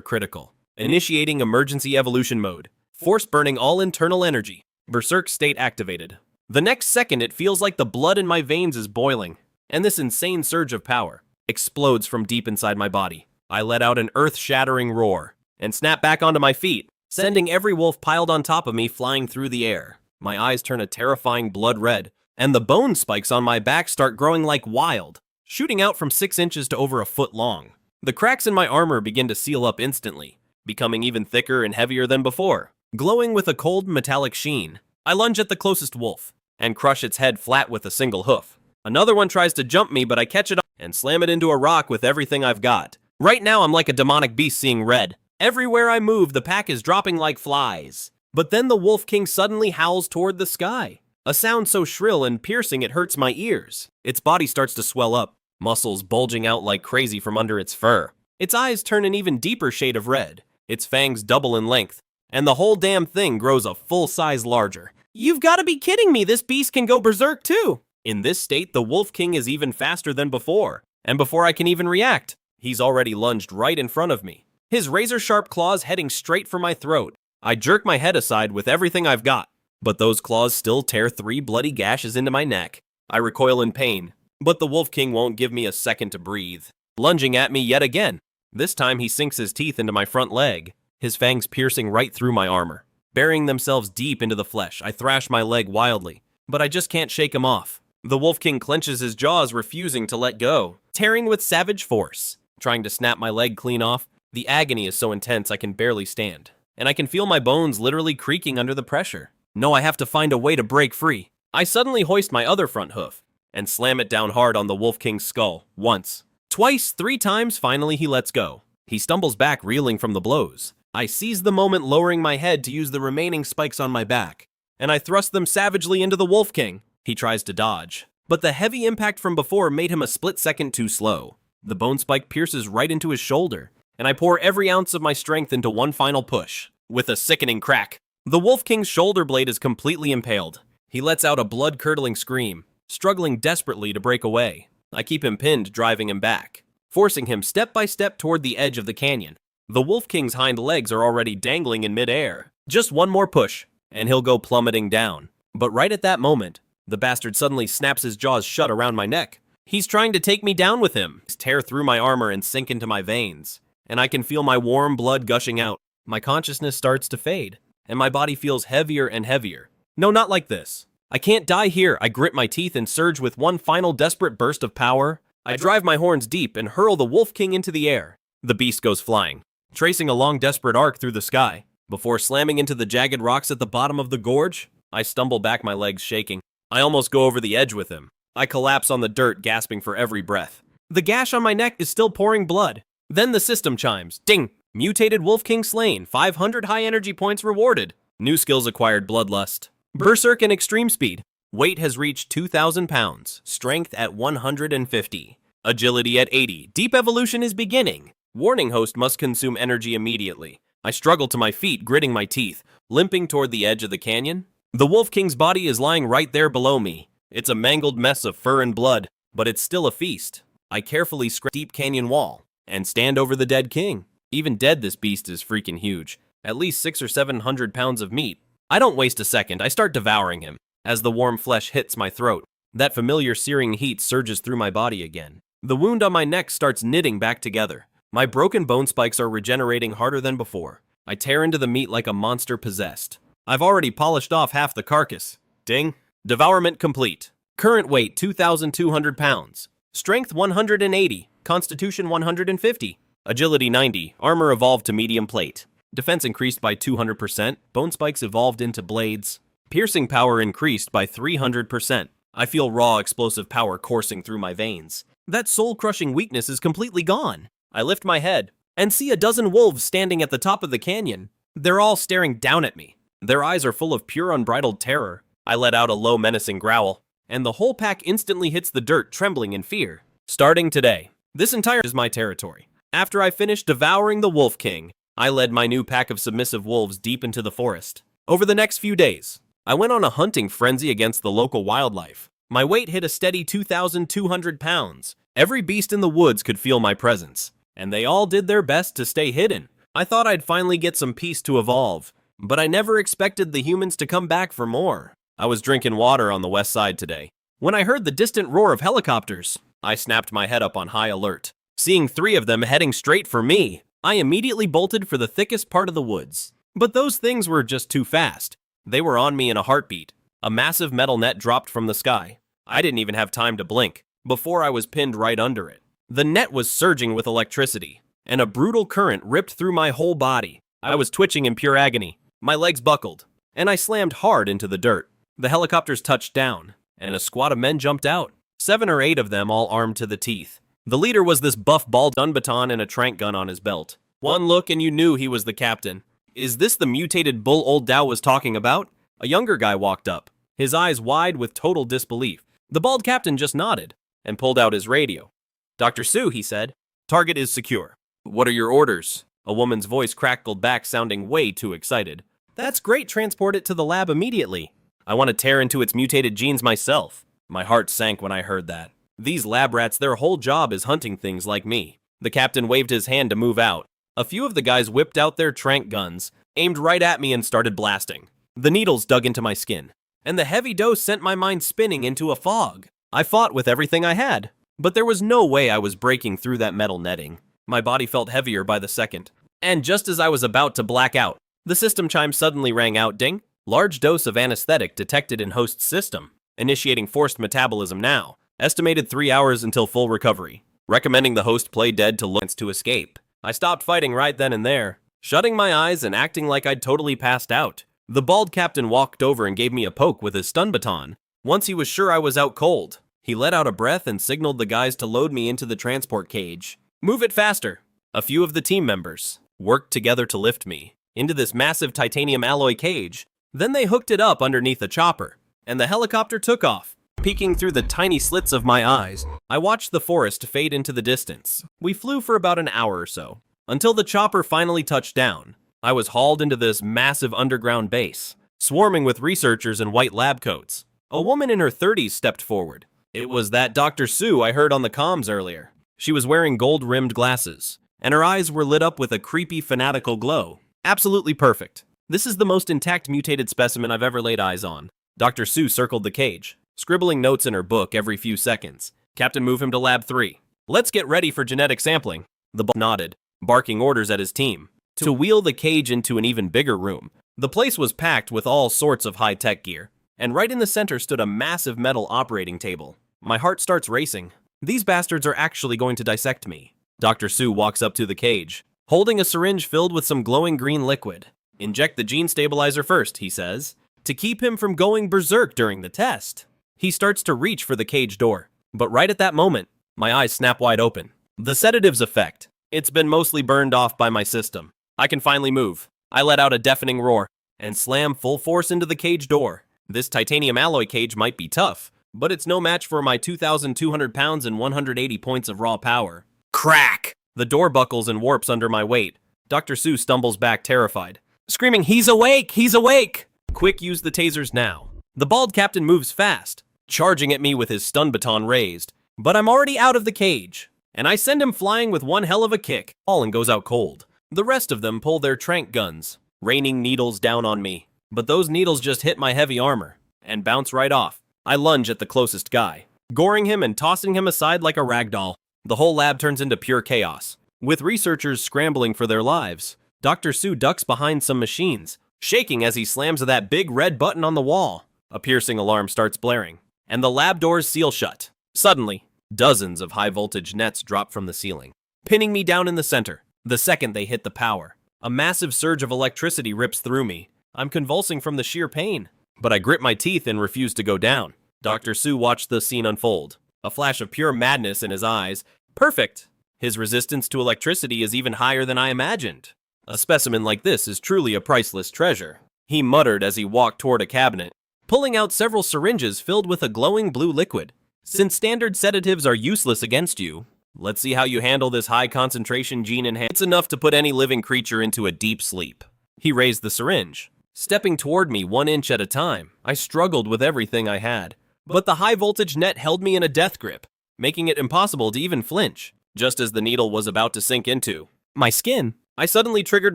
critical. Initiating emergency evolution mode. Force burning all internal energy. Berserk state activated. The next second it feels like the blood in my veins is boiling, and this insane surge of power explodes from deep inside my body. I let out an earth-shattering roar, and snap back onto my feet, sending every wolf piled on top of me flying through the air. My eyes turn a terrifying blood red, and the bone spikes on my back start growing like wild, shooting out from 6 inches to over a foot long. The cracks in my armor begin to seal up instantly, becoming even thicker and heavier than before, glowing with a cold metallic sheen. I lunge at the closest wolf, and crush its head flat with a single hoof. Another one tries to jump me, but I catch it and slam it into a rock with everything I've got. Right now I'm like a demonic beast seeing red. Everywhere I move, the pack is dropping like flies. But then the Wolf King suddenly howls toward the sky, a sound so shrill and piercing it hurts my ears. Its body starts to swell up, muscles bulging out like crazy from under its fur. Its eyes turn an even deeper shade of red, its fangs double in length, and the whole damn thing grows a full size larger. You've got to be kidding me, this beast can go berserk too! In this state, the Wolf King is even faster than before, and before I can even react, he's already lunged right in front of me, his razor-sharp claws heading straight for my throat. I jerk my head aside with everything I've got, but those claws still tear 3 bloody gashes into my neck. I recoil in pain, but the Wolf King won't give me a second to breathe, lunging at me yet again. This time he sinks his teeth into my front leg, his fangs piercing right through my armor. Burying themselves deep into the flesh, I thrash my leg wildly, but I just can't shake him off. The Wolf King clenches his jaws, refusing to let go, tearing with savage force. Trying to snap my leg clean off, the agony is so intense I can barely stand, and I can feel my bones literally creaking under the pressure. No, I have to find a way to break free. I suddenly hoist my other front hoof and slam it down hard on the Wolf King's skull, once, twice, 3 times. Finally he lets go. He stumbles back, reeling from the blows. I seize the moment, lowering my head to use the remaining spikes on my back, and I thrust them savagely into the Wolf King. He tries to dodge, but the heavy impact from before made him a split second too slow. The bone spike pierces right into his shoulder, and I pour every ounce of my strength into one final push. With a sickening crack, the Wolf King's shoulder blade is completely impaled. He lets out a blood-curdling scream, struggling desperately to break away. I keep him pinned, driving him back, forcing him step by step toward the edge of the canyon. The Wolf King's hind legs are already dangling in midair. Just one more push, and he'll go plummeting down. But right at that moment, the bastard suddenly snaps his jaws shut around my neck. He's trying to take me down with him, tear through my armor and sink into my veins, and I can feel my warm blood gushing out. My consciousness starts to fade, and my body feels heavier and heavier. No, not like this. I can't die here. I grit my teeth and surge with one final desperate burst of power. I drive my horns deep and hurl the Wolf King into the air. The beast goes flying, tracing a long desperate arc through the sky. Before slamming into the jagged rocks at the bottom of the gorge, I stumble back, my legs shaking. I almost go over the edge with him. I collapse on the dirt, gasping for every breath. The gash on my neck is still pouring blood. Then the system chimes. Ding! Mutated Wolf King slain. 500 high energy points rewarded. New skills acquired: Bloodlust, Berserk, and Extreme Speed. Weight has reached 2,000 pounds. Strength at 150. Agility at 80. Deep evolution is beginning. Warning: host must consume energy immediately. I struggle to my feet, gritting my teeth, limping toward the edge of the canyon. The Wolf King's body is lying right there below me. It's a mangled mess of fur and blood, but it's still a feast. I carefully scrape the deep canyon wall and stand over the dead king. Even dead, this beast is freaking huge. At least 600 or 700 pounds of meat. I don't waste a second. I start devouring him. As the warm flesh hits my throat, that familiar searing heat surges through my body again. The wound on my neck starts knitting back together. My broken bone spikes are regenerating harder than before. I tear into the meat like a monster possessed. I've already polished off half the carcass. Ding. Devourment complete. Current weight 2,200 pounds. Strength 180. Constitution 150. Agility 90. Armor evolved to medium plate. Defense increased by 200%. Bone spikes evolved into blades. Piercing power increased by 300%. I feel raw, explosive power coursing through my veins. That soul-crushing weakness is completely gone. I lift my head and see a dozen wolves standing at the top of the canyon. They're all staring down at me. Their eyes are full of pure, unbridled terror. I let out a low, menacing growl, and the whole pack instantly hits the dirt, trembling in fear. Starting today, this entire is my territory. After I finished devouring the Wolf King, I led my new pack of submissive wolves deep into the forest. Over the next few days, I went on a hunting frenzy against the local wildlife. My weight hit a steady 2,200 pounds. Every beast in the woods could feel my presence, and they all did their best to stay hidden. I thought I'd finally get some peace to evolve, but I never expected the humans to come back for more. I was drinking water on the west side today when I heard the distant roar of helicopters. I snapped my head up on high alert. Seeing 3 of them heading straight for me, I immediately bolted for the thickest part of the woods. But those things were just too fast. They were on me in a heartbeat. A massive metal net dropped from the sky. I didn't even have time to blink before I was pinned right under it. The net was surging with electricity, and a brutal current ripped through my whole body. I was twitching in pure agony. My legs buckled, and I slammed hard into the dirt. The helicopters touched down, and a squad of men jumped out. 7 or 8 of them, all armed to the teeth. The leader was this buff, bald stun baton and a trank gun on his belt. One look and you knew he was the captain. Is this the mutated bull old Dao was talking about? A younger guy walked up, his eyes wide with total disbelief. The bald captain just nodded and pulled out his radio. "Dr. Sue," he said, "target is secure." "What are your orders?" A woman's voice crackled back, sounding way too excited. "That's great, transport it to the lab immediately. I want to tear into its mutated genes myself." My heart sank when I heard that. These lab rats, their whole job is hunting things like me. The captain waved his hand to move out. A few of the guys whipped out their trank guns, aimed right at me, and started blasting. The needles dug into my skin, and the heavy dose sent my mind spinning into a fog. I fought with everything I had, but there was no way I was breaking through that metal netting. My body felt heavier by the second. And just as I was about to black out, the system chime suddenly rang out. Ding! Large dose of anesthetic detected in host system. Initiating forced metabolism now. Estimated 3 hours until full recovery. Recommending the host play dead to look to escape. I stopped fighting right then and there, shutting my eyes and acting like I'd totally passed out. The bald captain walked over and gave me a poke with his stun baton. Once he was sure I was out cold, he let out a breath and signaled the guys to load me into the transport cage. Move it faster! A few of the team members worked together to lift me into this massive titanium alloy cage. Then they hooked it up underneath a chopper, and the helicopter took off. Peeking through the tiny slits of my eyes, I watched the forest fade into the distance. We flew for about an hour or so, until the chopper finally touched down. I was hauled into this massive underground base, swarming with researchers in white lab coats. A woman in her 30s stepped forward. It was that Dr. Sue I heard on the comms earlier. She was wearing gold-rimmed glasses, and her eyes were lit up with a creepy, fanatical glow. Absolutely perfect. This is the most intact mutated specimen I've ever laid eyes on. Dr. Sue circled the cage, scribbling notes in her book every few seconds. Captain, move him to Lab 3. Let's get ready for genetic sampling. The boss nodded, barking orders at his team to wheel the cage into an even bigger room. The place was packed with all sorts of high-tech gear, and right in the center stood a massive metal operating table. My heart starts racing. These bastards are actually going to dissect me. Dr. Sue walks up to the cage, holding a syringe filled with some glowing green liquid. Inject the gene stabilizer first, he says, to keep him from going berserk during the test. He starts to reach for the cage door, but right at that moment, my eyes snap wide open. The sedative's effect. It's been mostly burned off by my system. I can finally move. I let out a deafening roar and slam full force into the cage door. This titanium alloy cage might be tough, but it's no match for my 2,200 pounds and 180 points of raw power. Crack! The door buckles and warps under my weight. Dr. Sue stumbles back terrified, screaming, "He's awake! He's awake!" Quick, use the tasers now. The bald captain moves fast, charging at me with his stun baton raised, but I'm already out of the cage, and I send him flying with one hell of a kick. All goes out cold. The rest of them pull their tranq guns, raining needles down on me, but those needles just hit my heavy armor and bounce right off. I lunge at the closest guy, goring him and tossing him aside like a ragdoll. The whole lab turns into pure chaos, with researchers scrambling for their lives. Dr. Sue ducks behind some machines, shaking as he slams that big red button on the wall. A piercing alarm starts blaring, and the lab doors seal shut. Suddenly, dozens of high-voltage nets drop from the ceiling, pinning me down in the center. The second they hit the power, a massive surge of electricity rips through me. I'm convulsing from the sheer pain, but I grit my teeth and refuse to go down. Dr. Sue watched the scene unfold, a flash of pure madness in his eyes. Perfect! His resistance to electricity is even higher than I imagined. A specimen like this is truly a priceless treasure, he muttered as he walked toward a cabinet, pulling out several syringes filled with a glowing blue liquid. Since standard sedatives are useless against you, let's see how you handle this high-concentration gene enhancement. It's enough to put any living creature into a deep sleep. He raised the syringe, stepping toward me 1 inch at a time. I struggled with everything I had, but the high-voltage net held me in a death grip, making it impossible to even flinch. Just as the needle was about to sink into my skin, I suddenly triggered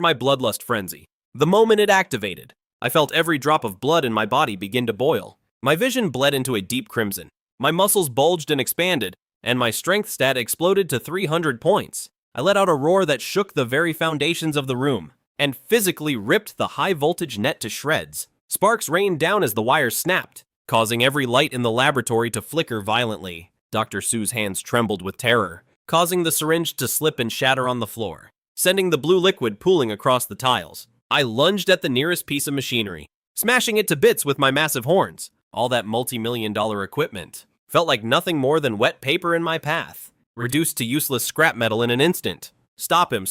my bloodlust frenzy. The moment it activated, I felt every drop of blood in my body begin to boil. My vision bled into a deep crimson. My muscles bulged and expanded, and my strength stat exploded to 300 points. I let out a roar that shook the very foundations of the room, and physically ripped the high-voltage net to shreds. Sparks rained down as the wires snapped, causing every light in the laboratory to flicker violently. Dr. Sue's hands trembled with terror, causing the syringe to slip and shatter on the floor, sending the blue liquid pooling across the tiles. I lunged at the nearest piece of machinery, smashing it to bits with my massive horns. All that multi-million-dollar equipment felt like nothing more than wet paper in my path, reduced to useless scrap metal in an instant. Stop him,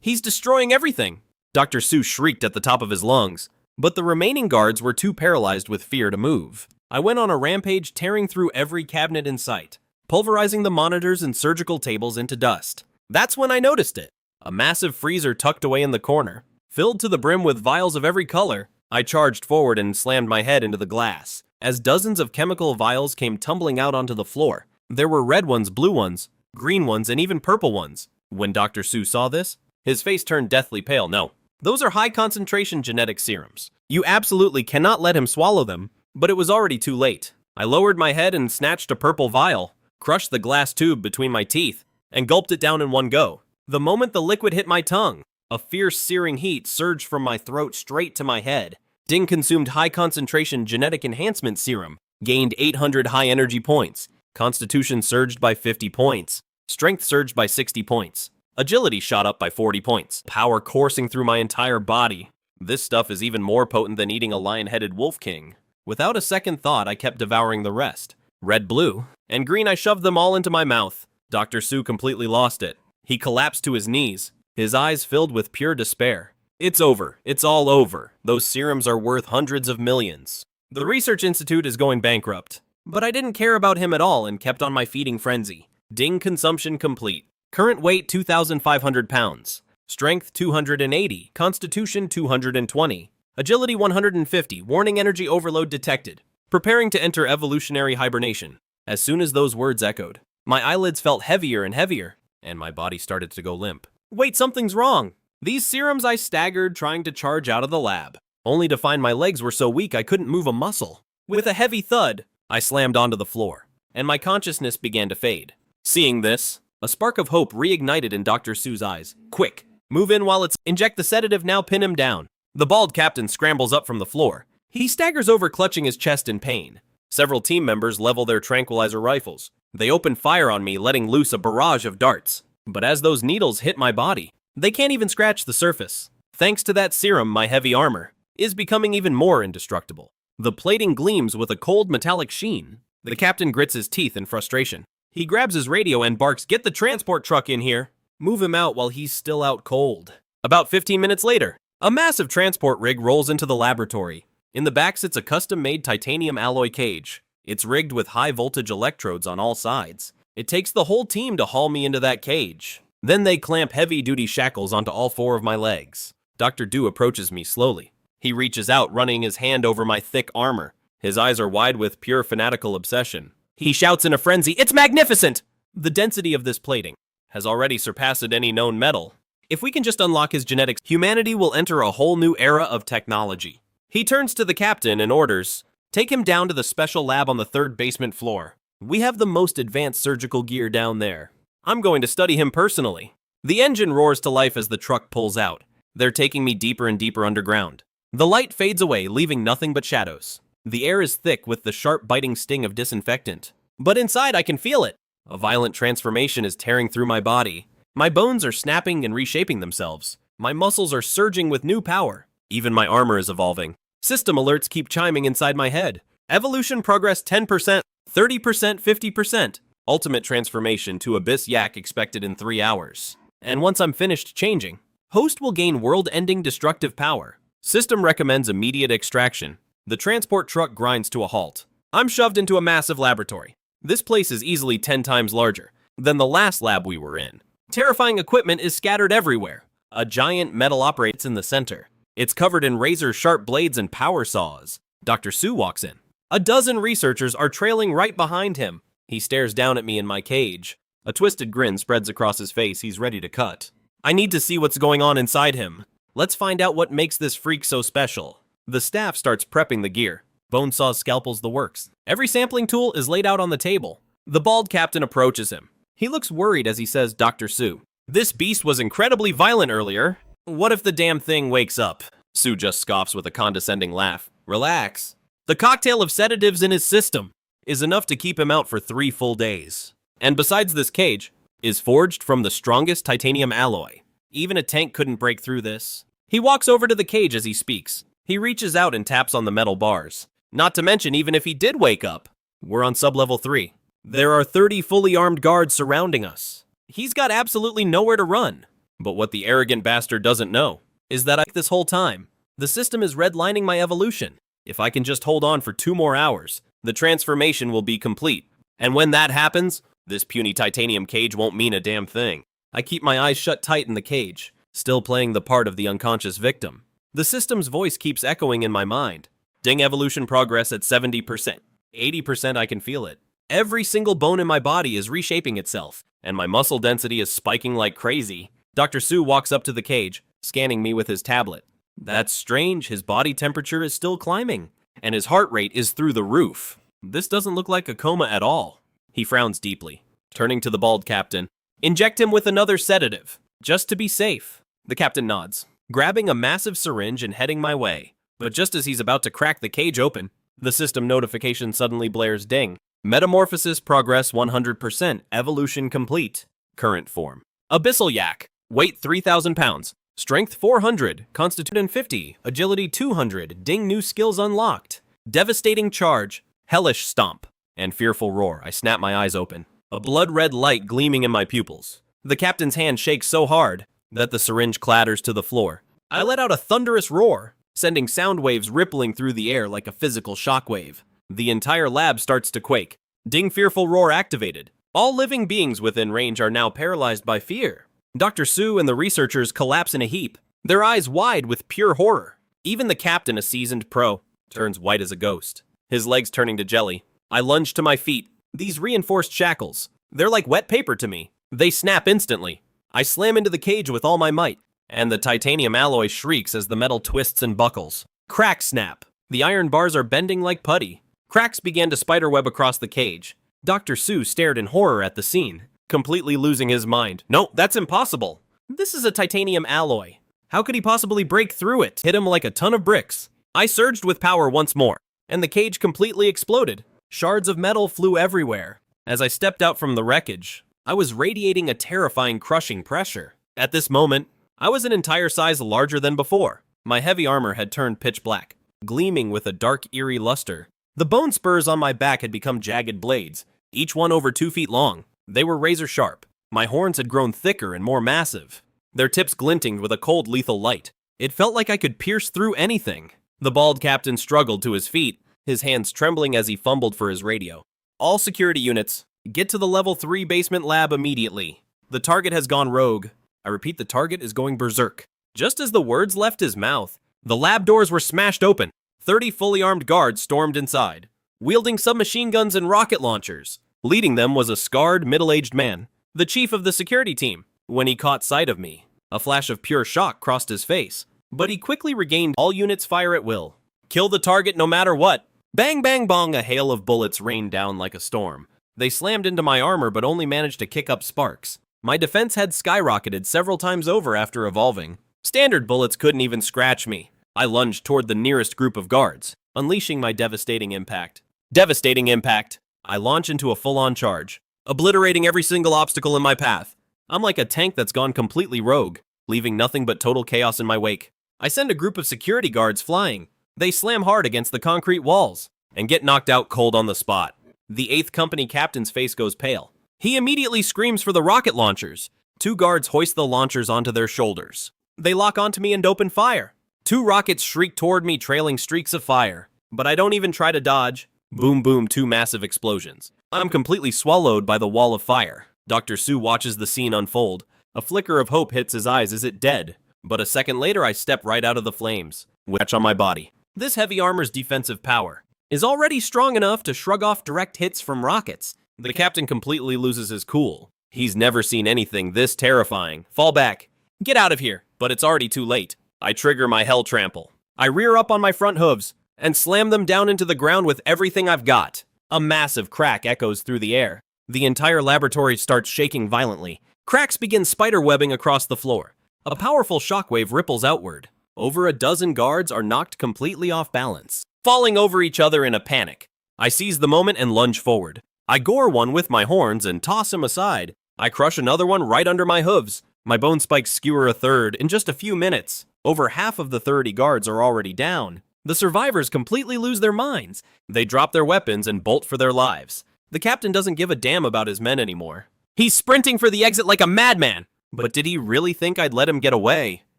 he's destroying everything! Dr. Sue shrieked at the top of his lungs, but the remaining guards were too paralyzed with fear to move. I went on a rampage, tearing through every cabinet in sight, pulverizing the monitors and surgical tables into dust. That's when I noticed it. A massive freezer tucked away in the corner, filled to the brim with vials of every color. I charged forward and slammed my head into the glass, as dozens of chemical vials came tumbling out onto the floor. There were red ones, blue ones, green ones, and even purple ones. When Dr. Sue saw this, his face turned deathly pale. No, those are high-concentration genetic serums. You absolutely cannot let him swallow them. But it was already too late. I lowered my head and snatched a purple vial, crushed the glass tube between my teeth, and gulped it down in one go. The moment the liquid hit my tongue, a fierce searing heat surged from my throat straight to my head. Ding consumed high-concentration genetic enhancement serum, gained 800 high-energy points. Constitution surged by 50 points. Strength surged by 60 points. Agility shot up by 40 points. Power coursing through my entire body. This stuff is even more potent than eating a lion-headed wolf king. Without a second thought, I kept devouring the rest. Red, blue, and green, I shoved them all into my mouth. Dr. Su completely lost it. He collapsed to his knees, his eyes filled with pure despair. It's over. It's all over. Those serums are worth hundreds of millions. The research institute is going bankrupt. But I didn't care about him at all and kept on my feeding frenzy. Ding consumption complete. Current weight 2,500 pounds. Strength 280. Constitution 220. Agility 150. Warning energy overload detected. Preparing to enter evolutionary hibernation. As soon as those words echoed, my eyelids felt heavier and heavier, and my body started to go limp. Wait, something's wrong. These serums. I staggered, trying to charge out of the lab, only to find my legs were so weak I couldn't move a muscle. With a heavy thud, I slammed onto the floor, and my consciousness began to fade. Seeing this, a spark of hope reignited in Dr. Su's eyes. Quick, move in while it's inject the sedative now, pin him down. The bald captain scrambles up from the floor. He staggers over, clutching his chest in pain. Several team members level their tranquilizer rifles. They open fire on me, letting loose a barrage of darts. But as those needles hit my body, they can't even scratch the surface. Thanks to that serum, my heavy armor is becoming even more indestructible. The plating gleams with a cold metallic sheen. The captain grits his teeth in frustration. He grabs his radio and barks, "Get the transport truck in here. Move him out while he's still out cold." About 15 minutes later, a massive transport rig rolls into the laboratory. In the back sits a custom-made titanium alloy cage. It's rigged with high-voltage electrodes on all sides. It takes the whole team to haul me into that cage. Then they clamp heavy-duty shackles onto all four of my legs. Dr. Du approaches me slowly. He reaches out, running his hand over my thick armor. His eyes are wide with pure fanatical obsession. He shouts in a frenzy, "It's magnificent!" The density of this plating has already surpassed any known metal. If we can just unlock his genetics, humanity will enter a whole new era of technology. He turns to the captain and orders, "Take him down to the special lab on the 3rd basement floor. We have the most advanced surgical gear down there. I'm going to study him personally." The engine roars to life as the truck pulls out. They're taking me deeper and deeper underground. The light fades away, leaving nothing but shadows. The air is thick with the sharp biting sting of disinfectant. But inside I can feel it. A violent transformation is tearing through my body. My bones are snapping and reshaping themselves. My muscles are surging with new power. Even my armor is evolving. System alerts keep chiming inside my head. Evolution progress 10%, 30%, 50%. Ultimate transformation to Abyss Yak expected in 3 hours. And once I'm finished changing, host will gain world-ending destructive power. System recommends immediate extraction. The transport truck grinds to a halt. I'm shoved into a massive laboratory. This place is easily 10 times larger than the last lab we were in. Terrifying equipment is scattered everywhere. A giant metal operates in the center. It's covered in razor-sharp blades and power saws. Dr. Su walks in. A dozen researchers are trailing right behind him. He stares down at me in my cage. A twisted grin spreads across his face. He's ready to cut. I need to see what's going on inside him. Let's find out what makes this freak so special. The staff starts prepping the gear. Bone saws, scalpels, the works. Every sampling tool is laid out on the table. The bald captain approaches him. He looks worried as he says, "Dr. Su, this beast was incredibly violent earlier. What if the damn thing wakes up?" Su just scoffs with a condescending laugh. "Relax. The cocktail of sedatives in his system is enough to keep him out for 3 full days. And besides, this cage is forged from the strongest titanium alloy. Even a tank couldn't break through this." He walks over to the cage as he speaks. He reaches out and taps on the metal bars. Not to mention, even if he did wake up, we're on sub-level 3. There are 30 fully armed guards surrounding us. He's got absolutely nowhere to run. But what the arrogant bastard doesn't know is that this whole time, the system is redlining my evolution. If I can just hold on for 2 more hours, the transformation will be complete. And when that happens, this puny titanium cage won't mean a damn thing. I keep my eyes shut tight in the cage, still playing the part of the unconscious victim. The system's voice keeps echoing in my mind. Ding evolution progress at 70%. 80% I can feel it. Every single bone in my body is reshaping itself, and my muscle density is spiking like crazy. Dr. Su walks up to the cage, scanning me with his tablet. That's strange, his body temperature is still climbing, and his heart rate is through the roof. This doesn't look like a coma at all. He frowns deeply, turning to the bald captain. "Inject him with another sedative." just to be safe. The captain nods, grabbing a massive syringe and heading my way. But just as he's about to crack the cage open, the system notification suddenly blares ding. Metamorphosis progress 100%, evolution complete. Current form. Abyssal Yak. Weight 3,000 pounds. Strength 400, Constitution 50, Agility 200, ding new skills unlocked. Devastating Charge, Hellish Stomp, and Fearful Roar. I snap my eyes open, a blood-red light gleaming in my pupils. The captain's hand shakes so hard that the syringe clatters to the floor. I let out a thunderous roar, sending sound waves rippling through the air like a physical shockwave. The entire lab starts to quake. Ding Fearful Roar activated. All living beings within range are now paralyzed by fear. Dr. Su and the researchers collapse in a heap, their eyes wide with pure horror. Even the captain, a seasoned pro, turns white as a ghost, his legs turning to jelly. I lunge to my feet. These reinforced shackles, they're like wet paper to me. They snap instantly. I slam into the cage with all my might, and the titanium alloy shrieks as the metal twists and buckles. Crack snap. The iron bars are bending like putty. Cracks began to spiderweb across the cage. Dr. Su stared in horror at the scene, completely losing his mind. No, that's impossible. This is a titanium alloy. How could he possibly break through it? Hit him like a ton of bricks. I surged with power once more, and the cage completely exploded. Shards of metal flew everywhere. As I stepped out from the wreckage, I was radiating a terrifying, crushing pressure. At this moment, I was an entire size larger than before. My heavy armor had turned pitch black, gleaming with a dark, eerie luster. The bone spurs on my back had become jagged blades, each one over 2 feet long. They were razor sharp. My horns had grown thicker and more massive, their tips glinting with a cold, lethal light. It felt like I could pierce through anything. The bald captain struggled to his feet, his hands trembling as he fumbled for his radio. All security units, get to the level 3 basement lab immediately. The target has gone rogue. I repeat, the target is going berserk. Just as the words left his mouth, the lab doors were smashed open. 30 fully armed guards stormed inside, wielding submachine guns and rocket launchers. Leading them was a scarred, middle-aged man, the chief of the security team. When he caught sight of me, a flash of pure shock crossed his face, but he quickly regained. All units fire at will. Kill the target no matter what. Bang, bang, bong, a hail of bullets rained down like a storm. They slammed into my armor but only managed to kick up sparks. My defense had skyrocketed several times over after evolving. Standard bullets couldn't even scratch me. I lunged toward the nearest group of guards, unleashing my devastating impact. Devastating impact! I launch into a full-on charge, obliterating every single obstacle in my path. I'm like a tank that's gone completely rogue, leaving nothing but total chaos in my wake. I send a group of security guards flying. They slam hard against the concrete walls and get knocked out cold on the spot. The 8th Company captain's face goes pale. He immediately screams for the rocket launchers. 2 guards hoist the launchers onto their shoulders. They lock onto me and open fire. 2 rockets shriek toward me, trailing streaks of fire. But I don't even try to dodge. Boom, boom, 2 massive explosions. I'm completely swallowed by the wall of fire. Dr. Su watches the scene unfold. A flicker of hope hits his eyes. Is it dead? But a second later, I step right out of the flames, which on my body. This heavy armor's defensive power is already strong enough to shrug off direct hits from rockets. The captain completely loses his cool. He's never seen anything this terrifying. Fall back. Get out of here. But it's already too late. I trigger my hell trample. I rear up on my front hooves and slam them down into the ground with everything I've got. A massive crack echoes through the air. The entire laboratory starts shaking violently. Cracks begin spiderwebbing across the floor. A powerful shockwave ripples outward. Over a dozen guards are knocked completely off balance, falling over each other in a panic. I seize the moment and lunge forward. I gore one with my horns and toss him aside. I crush another one right under my hooves. My bone spikes skewer a third in just a few minutes. Over half of the 30 guards are already down. The survivors completely lose their minds. They drop their weapons and bolt for their lives. The captain doesn't give a damn about his men anymore. He's sprinting for the exit like a madman. But did he really think I'd let him get away?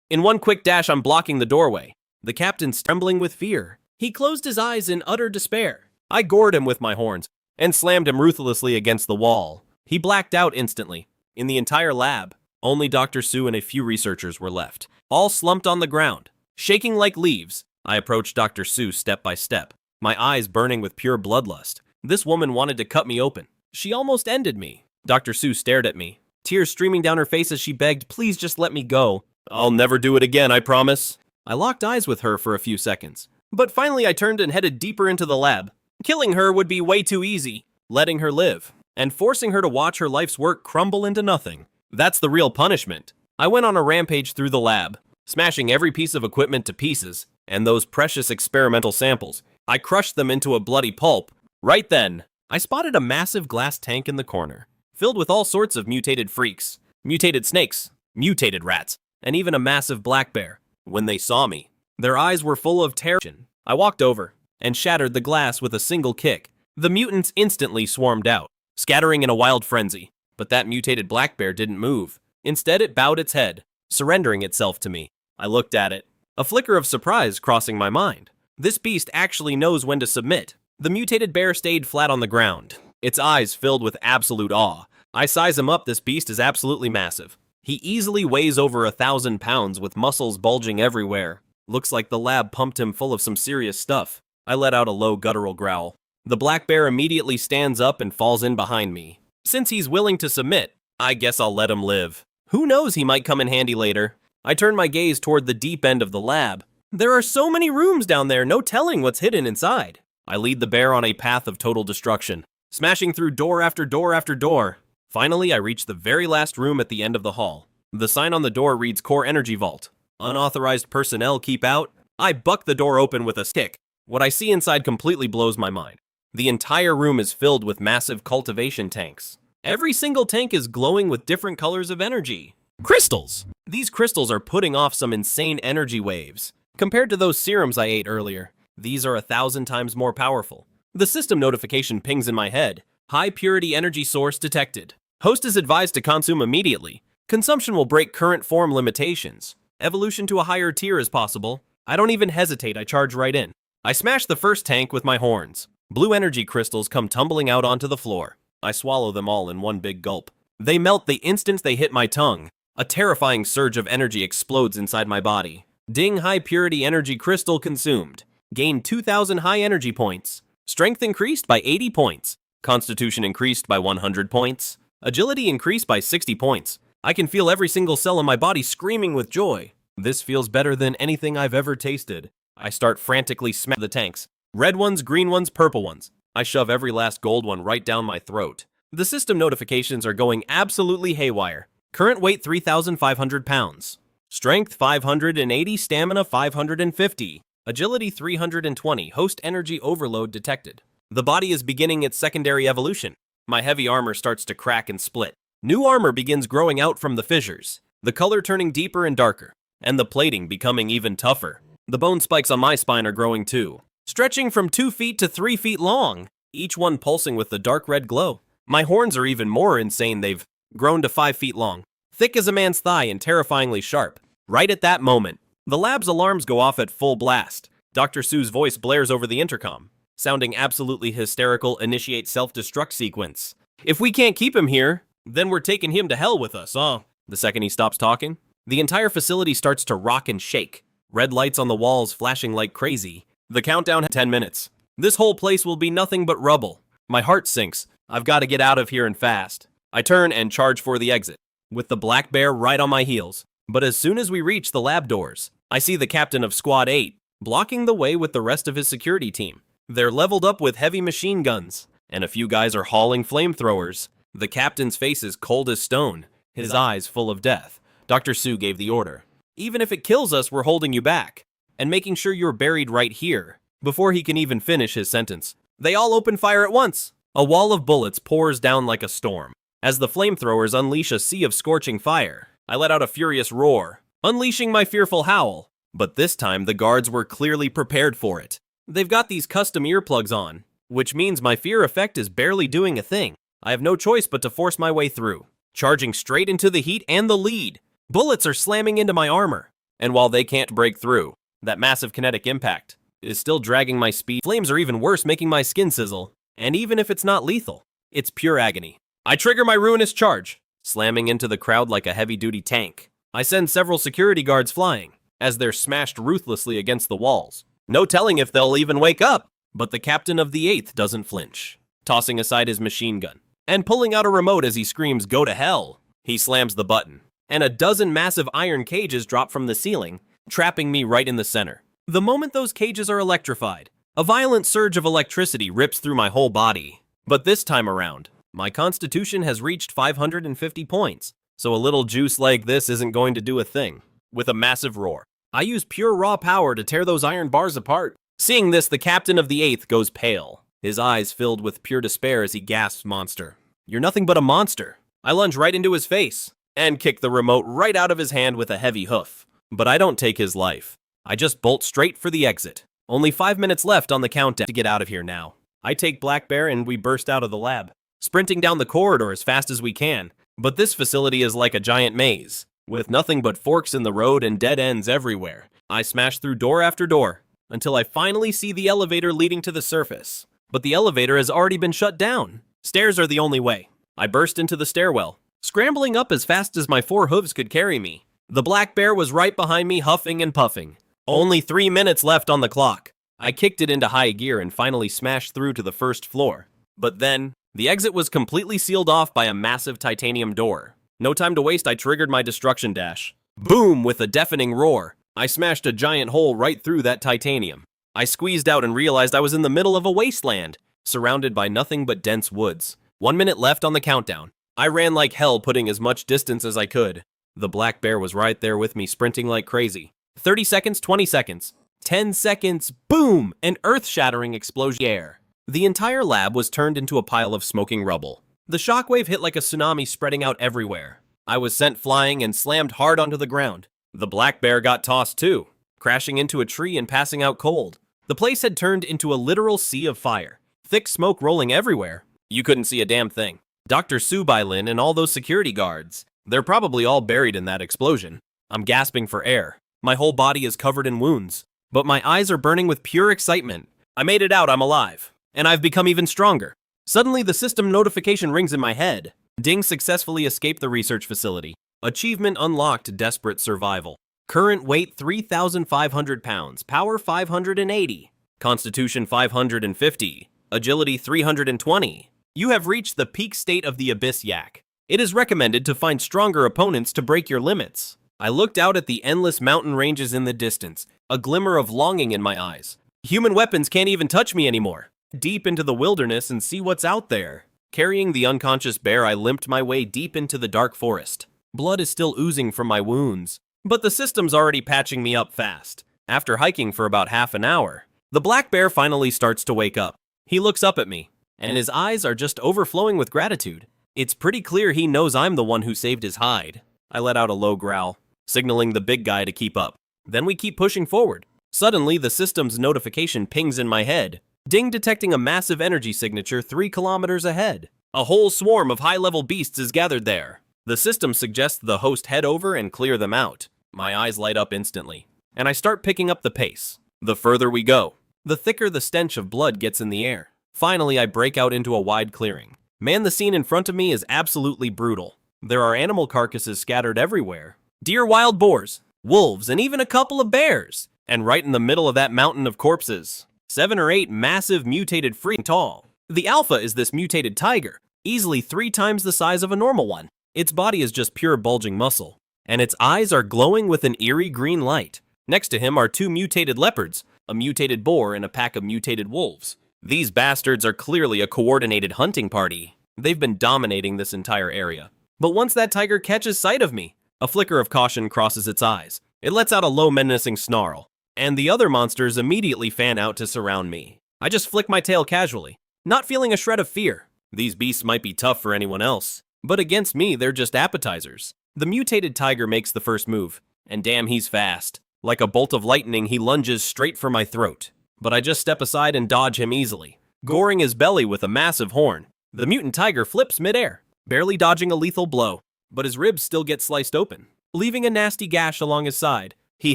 In one quick dash, I'm blocking the doorway. The captain's trembling with fear. He closed his eyes in utter despair. I gored him with my horns and slammed him ruthlessly against the wall. He blacked out instantly. In the entire lab, only Dr. Su and a few researchers were left, all slumped on the ground, shaking like leaves. I approached Dr. Su step by step, my eyes burning with pure bloodlust. This woman wanted to cut me open. She almost ended me. Dr. Su stared at me, tears streaming down her face as she begged, "Please just let me go. I'll never do it again, I promise." I locked eyes with her for a few seconds, but finally I turned and headed deeper into the lab. Killing her would be way too easy. Letting her live and forcing her to watch her life's work crumble into nothing, that's the real punishment. I went on a rampage through the lab, smashing every piece of equipment to pieces, and those precious experimental samples. I crushed them into a bloody pulp. Right then, I spotted a massive glass tank in the corner, filled with all sorts of mutated freaks, mutated snakes, mutated rats, and even a massive black bear. When they saw me, their eyes were full of terror. I walked over and shattered the glass with a single kick. The mutants instantly swarmed out, scattering in a wild frenzy. But that mutated black bear didn't move. Instead, it bowed its head, surrendering itself to me. I looked at it, a flicker of surprise crossing my mind. This beast actually knows when to submit. The mutated bear stayed flat on the ground, its eyes filled with absolute awe. I size him up. This beast is absolutely massive. He easily weighs over 1,000 pounds with muscles bulging everywhere. Looks like the lab pumped him full of some serious stuff. I let out a low guttural growl. The black bear immediately stands up and falls in behind me. Since he's willing to submit, I guess I'll let him live. Who knows, he might come in handy later. I turn my gaze toward the deep end of the lab. There are so many rooms down there, no telling what's hidden inside. I lead the bear on a path of total destruction, smashing through door after door after door. Finally, I reach the very last room at the end of the hall. The sign on the door reads Core Energy Vault. Unauthorized personnel keep out. I buck the door open with a stick. What I see inside completely blows my mind. The entire room is filled with massive cultivation tanks. Every single tank is glowing with different colors of energy. Crystals! These crystals are putting off some insane energy waves. Compared to those serums I ate earlier, these are 1,000 times more powerful. The system notification pings in my head. High purity energy source detected. Host is advised to consume immediately. Consumption will break current form limitations. Evolution to a higher tier is possible. I don't even hesitate, I charge right in. I smash the first tank with my horns. Blue energy crystals come tumbling out onto the floor. I swallow them all in one big gulp. They melt the instant they hit my tongue. A terrifying surge of energy explodes inside my body. Ding, high purity energy crystal consumed. Gain 2,000 high energy points. Strength increased by 80 points. Constitution increased by 100 points. Agility increased by 60 points. I can feel every single cell in my body screaming with joy. This feels better than anything I've ever tasted. I start frantically smashing the tanks. Red ones, green ones, purple ones. I shove every last gold one right down my throat. The system notifications are going absolutely haywire. Current weight 3,500 pounds. Strength 580, stamina 550. Agility 320, host energy overload detected. The body is beginning its secondary evolution. My heavy armor starts to crack and split. New armor begins growing out from the fissures, the color turning deeper and darker, and the plating becoming even tougher. The bone spikes on my spine are growing too, stretching from 2 feet to 3 feet long, each one pulsing with the dark red glow. My horns are even more insane, they've grown to 5 feet long, thick as a man's thigh and terrifyingly sharp. Right at that moment, the lab's alarms go off at full blast. Dr. Sue's voice blares over the intercom, sounding absolutely hysterical. Initiate self-destruct sequence. If we can't keep him here, then we're taking him to hell with us, huh? The second he stops talking, the entire facility starts to rock and shake. Red lights on the walls flashing like crazy. The countdown 10 minutes. This whole place will be nothing but rubble. My heart sinks. I've got to get out of here and fast. I turn and charge for the exit, with the black bear right on my heels. But as soon as we reach the lab doors, I see the captain of Squad 8, blocking the way with the rest of his security team. They're leveled up with heavy machine guns, and a few guys are hauling flamethrowers. The captain's face is cold as stone, his eyes full of death. Dr. Sue gave the order. Even if it kills us, we're holding you back, and making sure you're buried right here. Before he can even finish his sentence, they all open fire at once. A wall of bullets pours down like a storm. As the flamethrowers unleash a sea of scorching fire, I let out a furious roar, unleashing my fearful howl. But this time, the guards were clearly prepared for it. They've got these custom earplugs on, which means my fear effect is barely doing a thing. I have no choice but to force my way through, charging straight into the heat and the lead. Bullets are slamming into my armor, and while they can't break through, that massive kinetic impact is still dragging my speed. Flames are even worse, making my skin sizzle, and even if it's not lethal, it's pure agony. I trigger my ruinous charge, slamming into the crowd like a heavy-duty tank. I send several security guards flying, as they're smashed ruthlessly against the walls. No telling if they'll even wake up, but the captain of the 8th doesn't flinch, tossing aside his machine gun and pulling out a remote as he screams, "Go to hell!" He slams the button, and a dozen massive iron cages drop from the ceiling, trapping me right in the center. The moment those cages are electrified, a violent surge of electricity rips through my whole body. But this time around, my constitution has reached 550 points, so a little juice like this isn't going to do a thing. With a massive roar, I use pure raw power to tear those iron bars apart. Seeing this, the captain of the 8th goes pale, his eyes filled with pure despair as he gasps, "Monster, you're nothing but a monster." I lunge right into his face and kick the remote right out of his hand with a heavy hoof. But I don't take his life. I just bolt straight for the exit. Only 5 minutes left on the countdown to get out of here now. I take Black Bear and we burst out of the lab, sprinting down the corridor as fast as we can. But this facility is like a giant maze, with nothing but forks in the road and dead ends everywhere. I smash through door after door, until I finally see the elevator leading to the surface. But the elevator has already been shut down. Stairs are the only way. I burst into the stairwell, scrambling up as fast as my 4 hooves could carry me. The Black Bear was right behind me, huffing and puffing. Only 3 minutes left on the clock. I kicked it into high gear and finally smashed through to the first floor. But then, the exit was completely sealed off by a massive titanium door. No time to waste, I triggered my destruction dash. Boom! With a deafening roar, I smashed a giant hole right through that titanium. I squeezed out and realized I was in the middle of a wasteland, surrounded by nothing but dense woods. 1 minute left on the countdown. I ran like hell, putting as much distance as I could. The Black Bear was right there with me, sprinting like crazy. 30 seconds, 20 seconds, 10 seconds, boom! An earth-shattering explosion air. The entire lab was turned into a pile of smoking rubble. The shockwave hit like a tsunami, spreading out everywhere. I was sent flying and slammed hard onto the ground. The Black Bear got tossed too, crashing into a tree and passing out cold. The place had turned into a literal sea of fire, thick smoke rolling everywhere. You couldn't see a damn thing. Dr. Subailin and all those security guards, they're probably all buried in that explosion. I'm gasping for air. My whole body is covered in wounds, but my eyes are burning with pure excitement. I made it out, I'm alive, and I've become even stronger. Suddenly, the system notification rings in my head. Ding successfully escaped the research facility. Achievement unlocked, desperate survival. Current weight 3,500 pounds, power 580, constitution 550, agility 320. You have reached the peak state of the Abyss Yak. It is recommended to find stronger opponents to break your limits. I looked out at the endless mountain ranges in the distance, a glimmer of longing in my eyes. Human weapons can't even touch me anymore. Deep into the wilderness and see what's out there. Carrying the unconscious bear, I limped my way deep into the dark forest. Blood is still oozing from my wounds, but the system's already patching me up fast. After hiking for about half an hour, the Black Bear finally starts to wake up. He looks up at me, and his eyes are just overflowing with gratitude. It's pretty clear he knows I'm the one who saved his hide. I let out a low growl, signaling the big guy to keep up. Then we keep pushing forward. Suddenly, the system's notification pings in my head. Ding, detecting a massive energy signature 3 kilometers ahead. A whole swarm of high-level beasts is gathered there. The system suggests the host head over and clear them out. My eyes light up instantly, and I start picking up the pace. The further we go, the thicker the stench of blood gets in the air. Finally, I break out into a wide clearing. Man, the scene in front of me is absolutely brutal. There are animal carcasses scattered everywhere. Deer, wild boars, wolves, and even a couple of bears. And right in the middle of that mountain of corpses, 7 or 8 massive mutated freaking tall. The alpha is this mutated tiger, easily 3 times the size of a normal one. Its body is just pure bulging muscle, and its eyes are glowing with an eerie green light. Next to him are 2 mutated leopards, a mutated boar, and a pack of mutated wolves. These bastards are clearly a coordinated hunting party. They've been dominating this entire area. But once that tiger catches sight of me, a flicker of caution crosses its eyes. It lets out a low menacing snarl, and the other monsters immediately fan out to surround me. I just flick my tail casually, not feeling a shred of fear. These beasts might be tough for anyone else, but against me, they're just appetizers. The mutated tiger makes the first move, and damn, he's fast. Like a bolt of lightning, he lunges straight for my throat, but I just step aside and dodge him easily, goring his belly with a massive horn. The mutant tiger flips midair, barely dodging a lethal blow, but his ribs still get sliced open, leaving a nasty gash along his side. He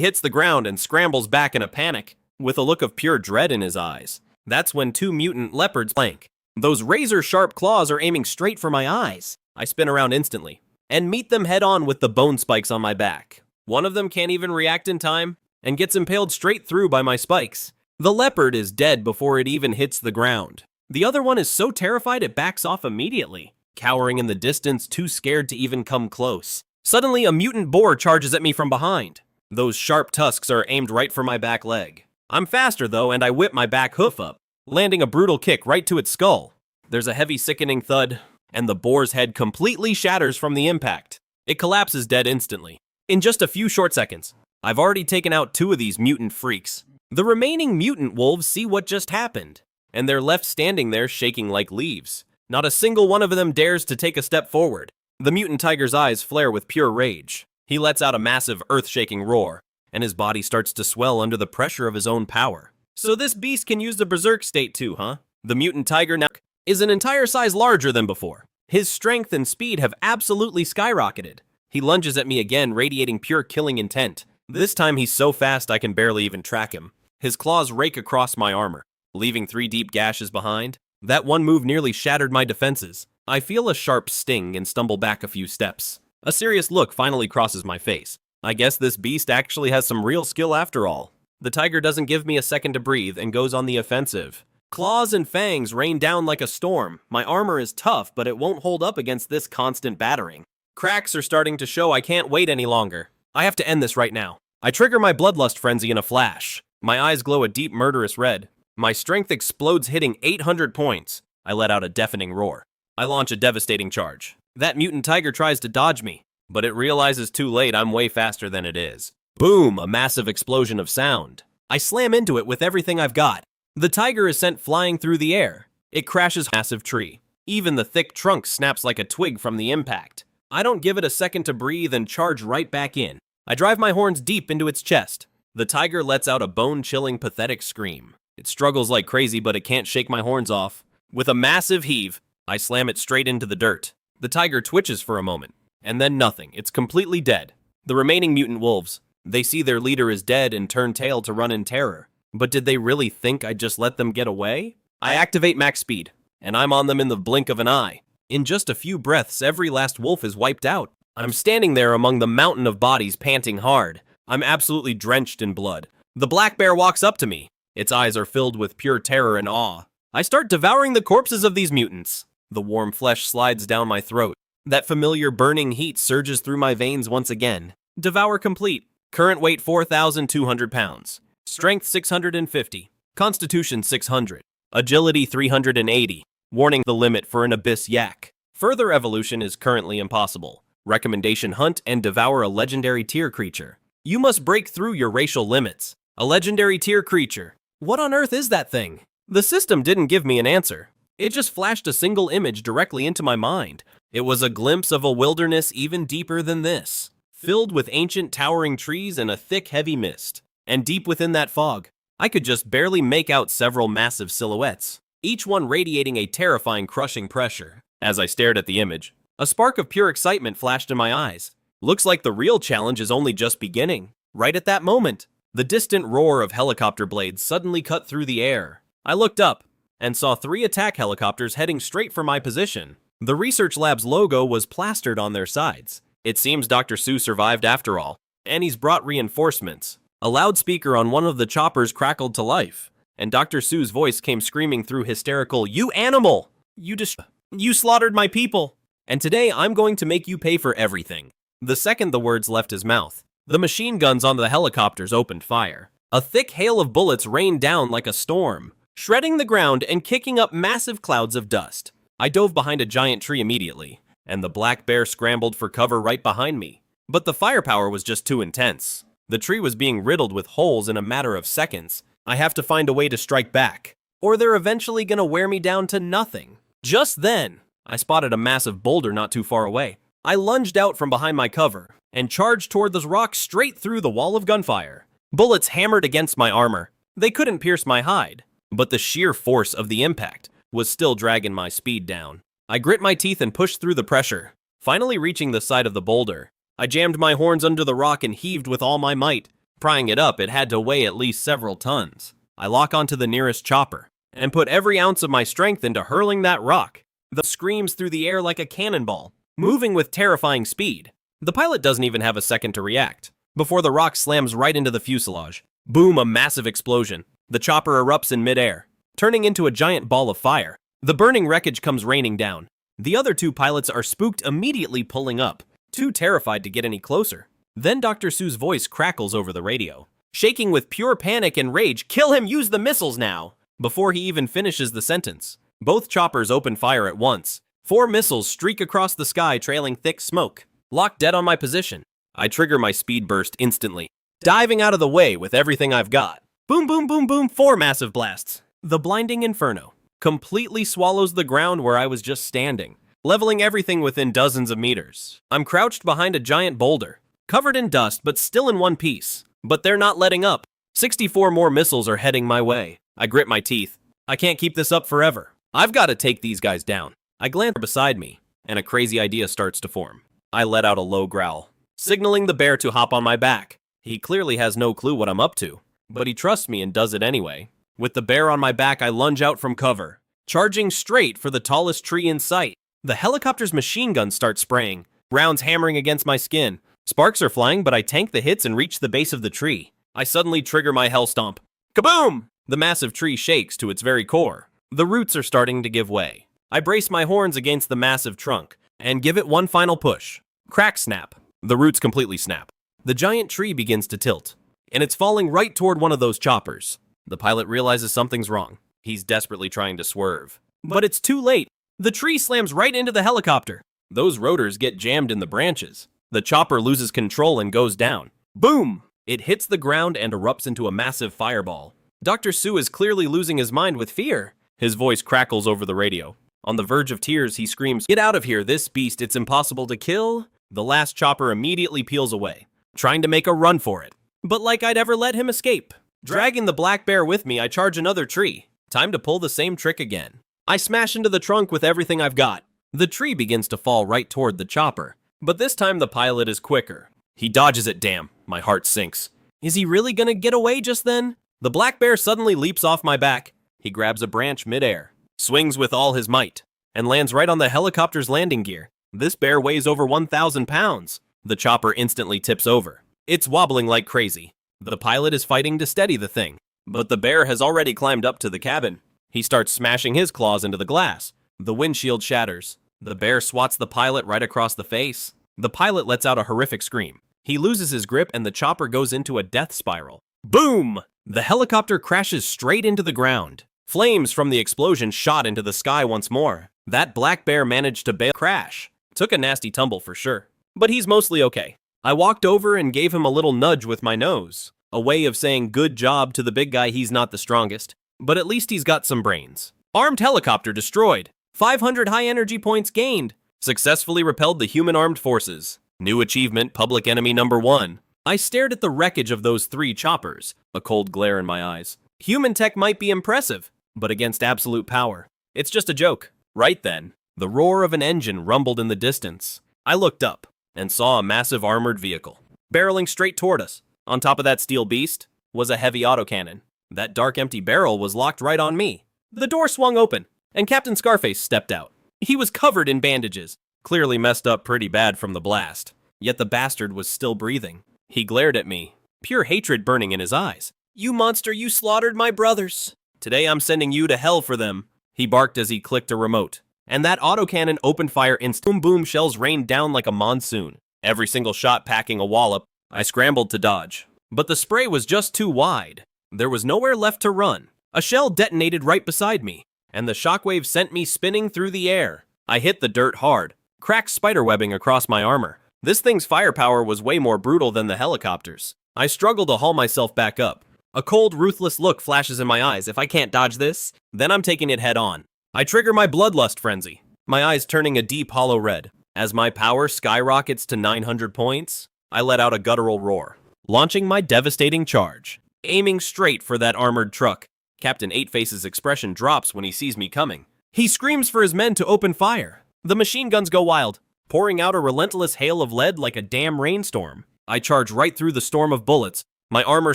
hits the ground and scrambles back in a panic, with a look of pure dread in his eyes. That's when 2 mutant leopards flank. Those razor-sharp claws are aiming straight for my eyes. I spin around instantly, and meet them head-on with the bone spikes on my back. One of them can't even react in time, and gets impaled straight through by my spikes. The leopard is dead before it even hits the ground. The other one is so terrified it backs off immediately, cowering in the distance, too scared to even come close. Suddenly, a mutant boar charges at me from behind. Those sharp tusks are aimed right for my back leg. I'm faster though, and I whip my back hoof up, landing a brutal kick right to its skull. There's a heavy, sickening thud, and the boar's head completely shatters from the impact. It collapses dead instantly. In just a few short seconds, I've already taken out 2 of these mutant freaks. The remaining mutant wolves see what just happened, and they're left standing there shaking like leaves. Not a single one of them dares to take a step forward. The mutant tiger's eyes flare with pure rage. He lets out a massive earth-shaking roar, and his body starts to swell under the pressure of his own power. So this beast can use the berserk state too, huh? The mutant tiger now is an entire size larger than before. His strength and speed have absolutely skyrocketed. He lunges at me again, radiating pure killing intent. This time he's so fast I can barely even track him. His claws rake across my armor, leaving 3 deep gashes behind. That one move nearly shattered my defenses. I feel a sharp sting and stumble back a few steps. A serious look finally crosses my face. I guess this beast actually has some real skill after all. The tiger doesn't give me a second to breathe and goes on the offensive. Claws and fangs rain down like a storm. My armor is tough, but it won't hold up against this constant battering. Cracks are starting to show. I can't wait any longer. I have to end this right now. I trigger my bloodlust frenzy in a flash. My eyes glow a deep murderous red. My strength explodes, hitting 800 points. I let out a deafening roar. I launch a devastating charge. That mutant tiger tries to dodge me, but it realizes too late I'm way faster than it is. Boom! A massive explosion of sound. I slam into it with everything I've got. The tiger is sent flying through the air. It crashes a massive tree. Even the thick trunk snaps like a twig from the impact. I don't give it a second to breathe and charge right back in. I drive my horns deep into its chest. The tiger lets out a bone-chilling, pathetic scream. It struggles like crazy, but it can't shake my horns off. With a massive heave, I slam it straight into the dirt. The tiger twitches for a moment, and then nothing. It's completely dead. The remaining mutant wolves, they see their leader is dead and turn tail to run in terror. But did they really think I'd just let them get away? I activate max speed, and I'm on them in the blink of an eye. In just a few breaths, every last wolf is wiped out. I'm standing there among the mountain of bodies, panting hard. I'm absolutely drenched in blood. The black bear walks up to me. Its eyes are filled with pure terror and awe. I start devouring the corpses of these mutants. The warm flesh slides down my throat. That familiar burning heat surges through my veins once again. Devour complete. Current weight 4,200 pounds. Strength 650. Constitution 600. Agility 380. Warning: the limit for an abyss yak. Further evolution is currently impossible. Recommendation: hunt and devour a legendary tier creature. You must break through your racial limits. A legendary tier creature. What on earth is that thing? The system didn't give me an answer. It just flashed a single image directly into my mind. It was a glimpse of a wilderness even deeper than this, filled with ancient towering trees and a thick heavy mist. And deep within that fog, I could just barely make out several massive silhouettes, each one radiating a terrifying, crushing pressure. As I stared at the image, a spark of pure excitement flashed in my eyes. Looks like the real challenge is only just beginning. Right at that moment, the distant roar of helicopter blades suddenly cut through the air. I looked up and saw 3 attack helicopters heading straight for my position. The research lab's logo was plastered on their sides. It seems Dr. Sue survived after all, and he's brought reinforcements. A loudspeaker on one of the choppers crackled to life, and Dr. Sue's voice came screaming through hysterical, "You animal! You slaughtered my people! And today I'm going to make you pay for everything." The second the words left his mouth, the machine guns on the helicopters opened fire. A thick hail of bullets rained down like a storm, shredding the ground and kicking up massive clouds of dust. I dove behind a giant tree immediately, and the black bear scrambled for cover right behind me. But the firepower was just too intense. The tree was being riddled with holes in a matter of seconds. I have to find a way to strike back, or they're eventually gonna wear me down to nothing. Just then, I spotted a massive boulder not too far away. I lunged out from behind my cover and charged toward the rock straight through the wall of gunfire. Bullets hammered against my armor. They couldn't pierce my hide, but the sheer force of the impact was still dragging my speed down. I grit my teeth and pushed through the pressure, finally reaching the side of the boulder. I jammed my horns under the rock and heaved with all my might. Prying it up, it had to weigh at least several tons. I lock onto the nearest chopper and put every ounce of my strength into hurling that rock. The screams through the air like a cannonball, moving with terrifying speed. The pilot doesn't even have a second to react before the rock slams right into the fuselage. Boom, a massive explosion. The chopper erupts in midair, turning into a giant ball of fire. The burning wreckage comes raining down. The other 2 pilots are spooked, immediately pulling up, too terrified to get any closer. Then Dr. Sue's voice crackles over the radio, shaking with pure panic and rage. "Kill him! Use the missiles now!" Before he even finishes the sentence, both choppers open fire at once. 4 missiles streak across the sky, trailing thick smoke. locked dead on my position. I trigger my speed burst instantly, diving out of the way with everything I've got. Boom, boom, boom, boom, 4 massive blasts. The blinding inferno completely swallows the ground where I was just standing, leveling everything within dozens of meters. I'm crouched behind a giant boulder, covered in dust but still in one piece. But they're not letting up. 64 more missiles are heading my way. I grit my teeth. I can't keep this up forever. I've got to take these guys down. I glance beside me, and a crazy idea starts to form. I let out a low growl, signaling the bear to hop on my back. He clearly has no clue what I'm up to, but he trusts me and does it anyway. With the bear on my back, I lunge out from cover, charging straight for the tallest tree in sight. The helicopter's machine guns start spraying, rounds hammering against my skin. Sparks are flying, but I tank the hits and reach the base of the tree. I suddenly trigger my hell stomp. Kaboom! The massive tree shakes to its very core. The roots are starting to give way. I brace my horns against the massive trunk and give it one final push. Crack snap. The roots completely snap. The giant tree begins to tilt, and it's falling right toward one of those choppers. The pilot realizes something's wrong. He's desperately trying to swerve. But it's too late. The tree slams right into the helicopter. Those rotors get jammed in the branches. The chopper loses control and goes down. Boom! It hits the ground and erupts into a massive fireball. Dr. Su is clearly losing his mind with fear. His voice crackles over the radio. On the verge of tears, he screams, "Get out of here, this beast, it's impossible to kill." The last chopper immediately peels away, trying to make a run for it. But like I'd ever let him escape. Dragging the black bear with me, I charge another tree. Time to pull the same trick again. I smash into the trunk with everything I've got. The tree begins to fall right toward the chopper. But this time the pilot is quicker. He dodges it, damn. My heart sinks. Is he really gonna get away just then? The black bear suddenly leaps off my back. He grabs a branch midair, swings with all his might, and lands right on the helicopter's landing gear. This bear weighs over 1,000 pounds. The chopper instantly tips over. It's wobbling like crazy. The pilot is fighting to steady the thing, but the bear has already climbed up to the cabin. He starts smashing his claws into the glass. The windshield shatters. The bear swats the pilot right across the face. The pilot lets out a horrific scream. He loses his grip and the chopper goes into a death spiral. Boom! The helicopter crashes straight into the ground. Flames from the explosion shot into the sky once more. That black bear managed to bail crash. Took a nasty tumble for sure, but he's mostly okay. I walked over and gave him a little nudge with my nose, a way of saying good job to the big guy. He's not the strongest, but at least he's got some brains. Armed helicopter destroyed. 500 high energy points gained. Successfully repelled the human armed forces. New achievement, public enemy number 1. I stared at the wreckage of those 3 choppers, a cold glare in my eyes. Human tech might be impressive, but against absolute power, it's just a joke. Right then, the roar of an engine rumbled in the distance. I looked up and saw a massive armored vehicle, barreling straight toward us. On top of that steel beast was a heavy autocannon. That dark empty barrel was locked right on me. The door swung open, and Captain Scarface stepped out. He was covered in bandages, clearly messed up pretty bad from the blast. Yet the bastard was still breathing. He glared at me, pure hatred burning in his eyes. "You monster, you slaughtered my brothers. Today I'm sending you to hell for them," he barked as he clicked a remote. And that autocannon opened fire instantly. Boom boom, shells rained down like a monsoon, every single shot packing a wallop. I scrambled to dodge, but the spray was just too wide. There was nowhere left to run. A shell detonated right beside me, and the shockwave sent me spinning through the air. I hit the dirt hard, cracked spiderwebbing across my armor. This thing's firepower was way more brutal than the helicopter's. I struggle to haul myself back up. A cold, ruthless look flashes in my eyes. If I can't dodge this, then I'm taking it head on. I trigger my bloodlust frenzy, my eyes turning a deep hollow red. As my power skyrockets to 900 points, I let out a guttural roar, launching my devastating charge, aiming straight for that armored truck. Captain Eightface's expression drops when he sees me coming. He screams for his men to open fire. The machine guns go wild, pouring out a relentless hail of lead like a damn rainstorm. I charge right through the storm of bullets, my armor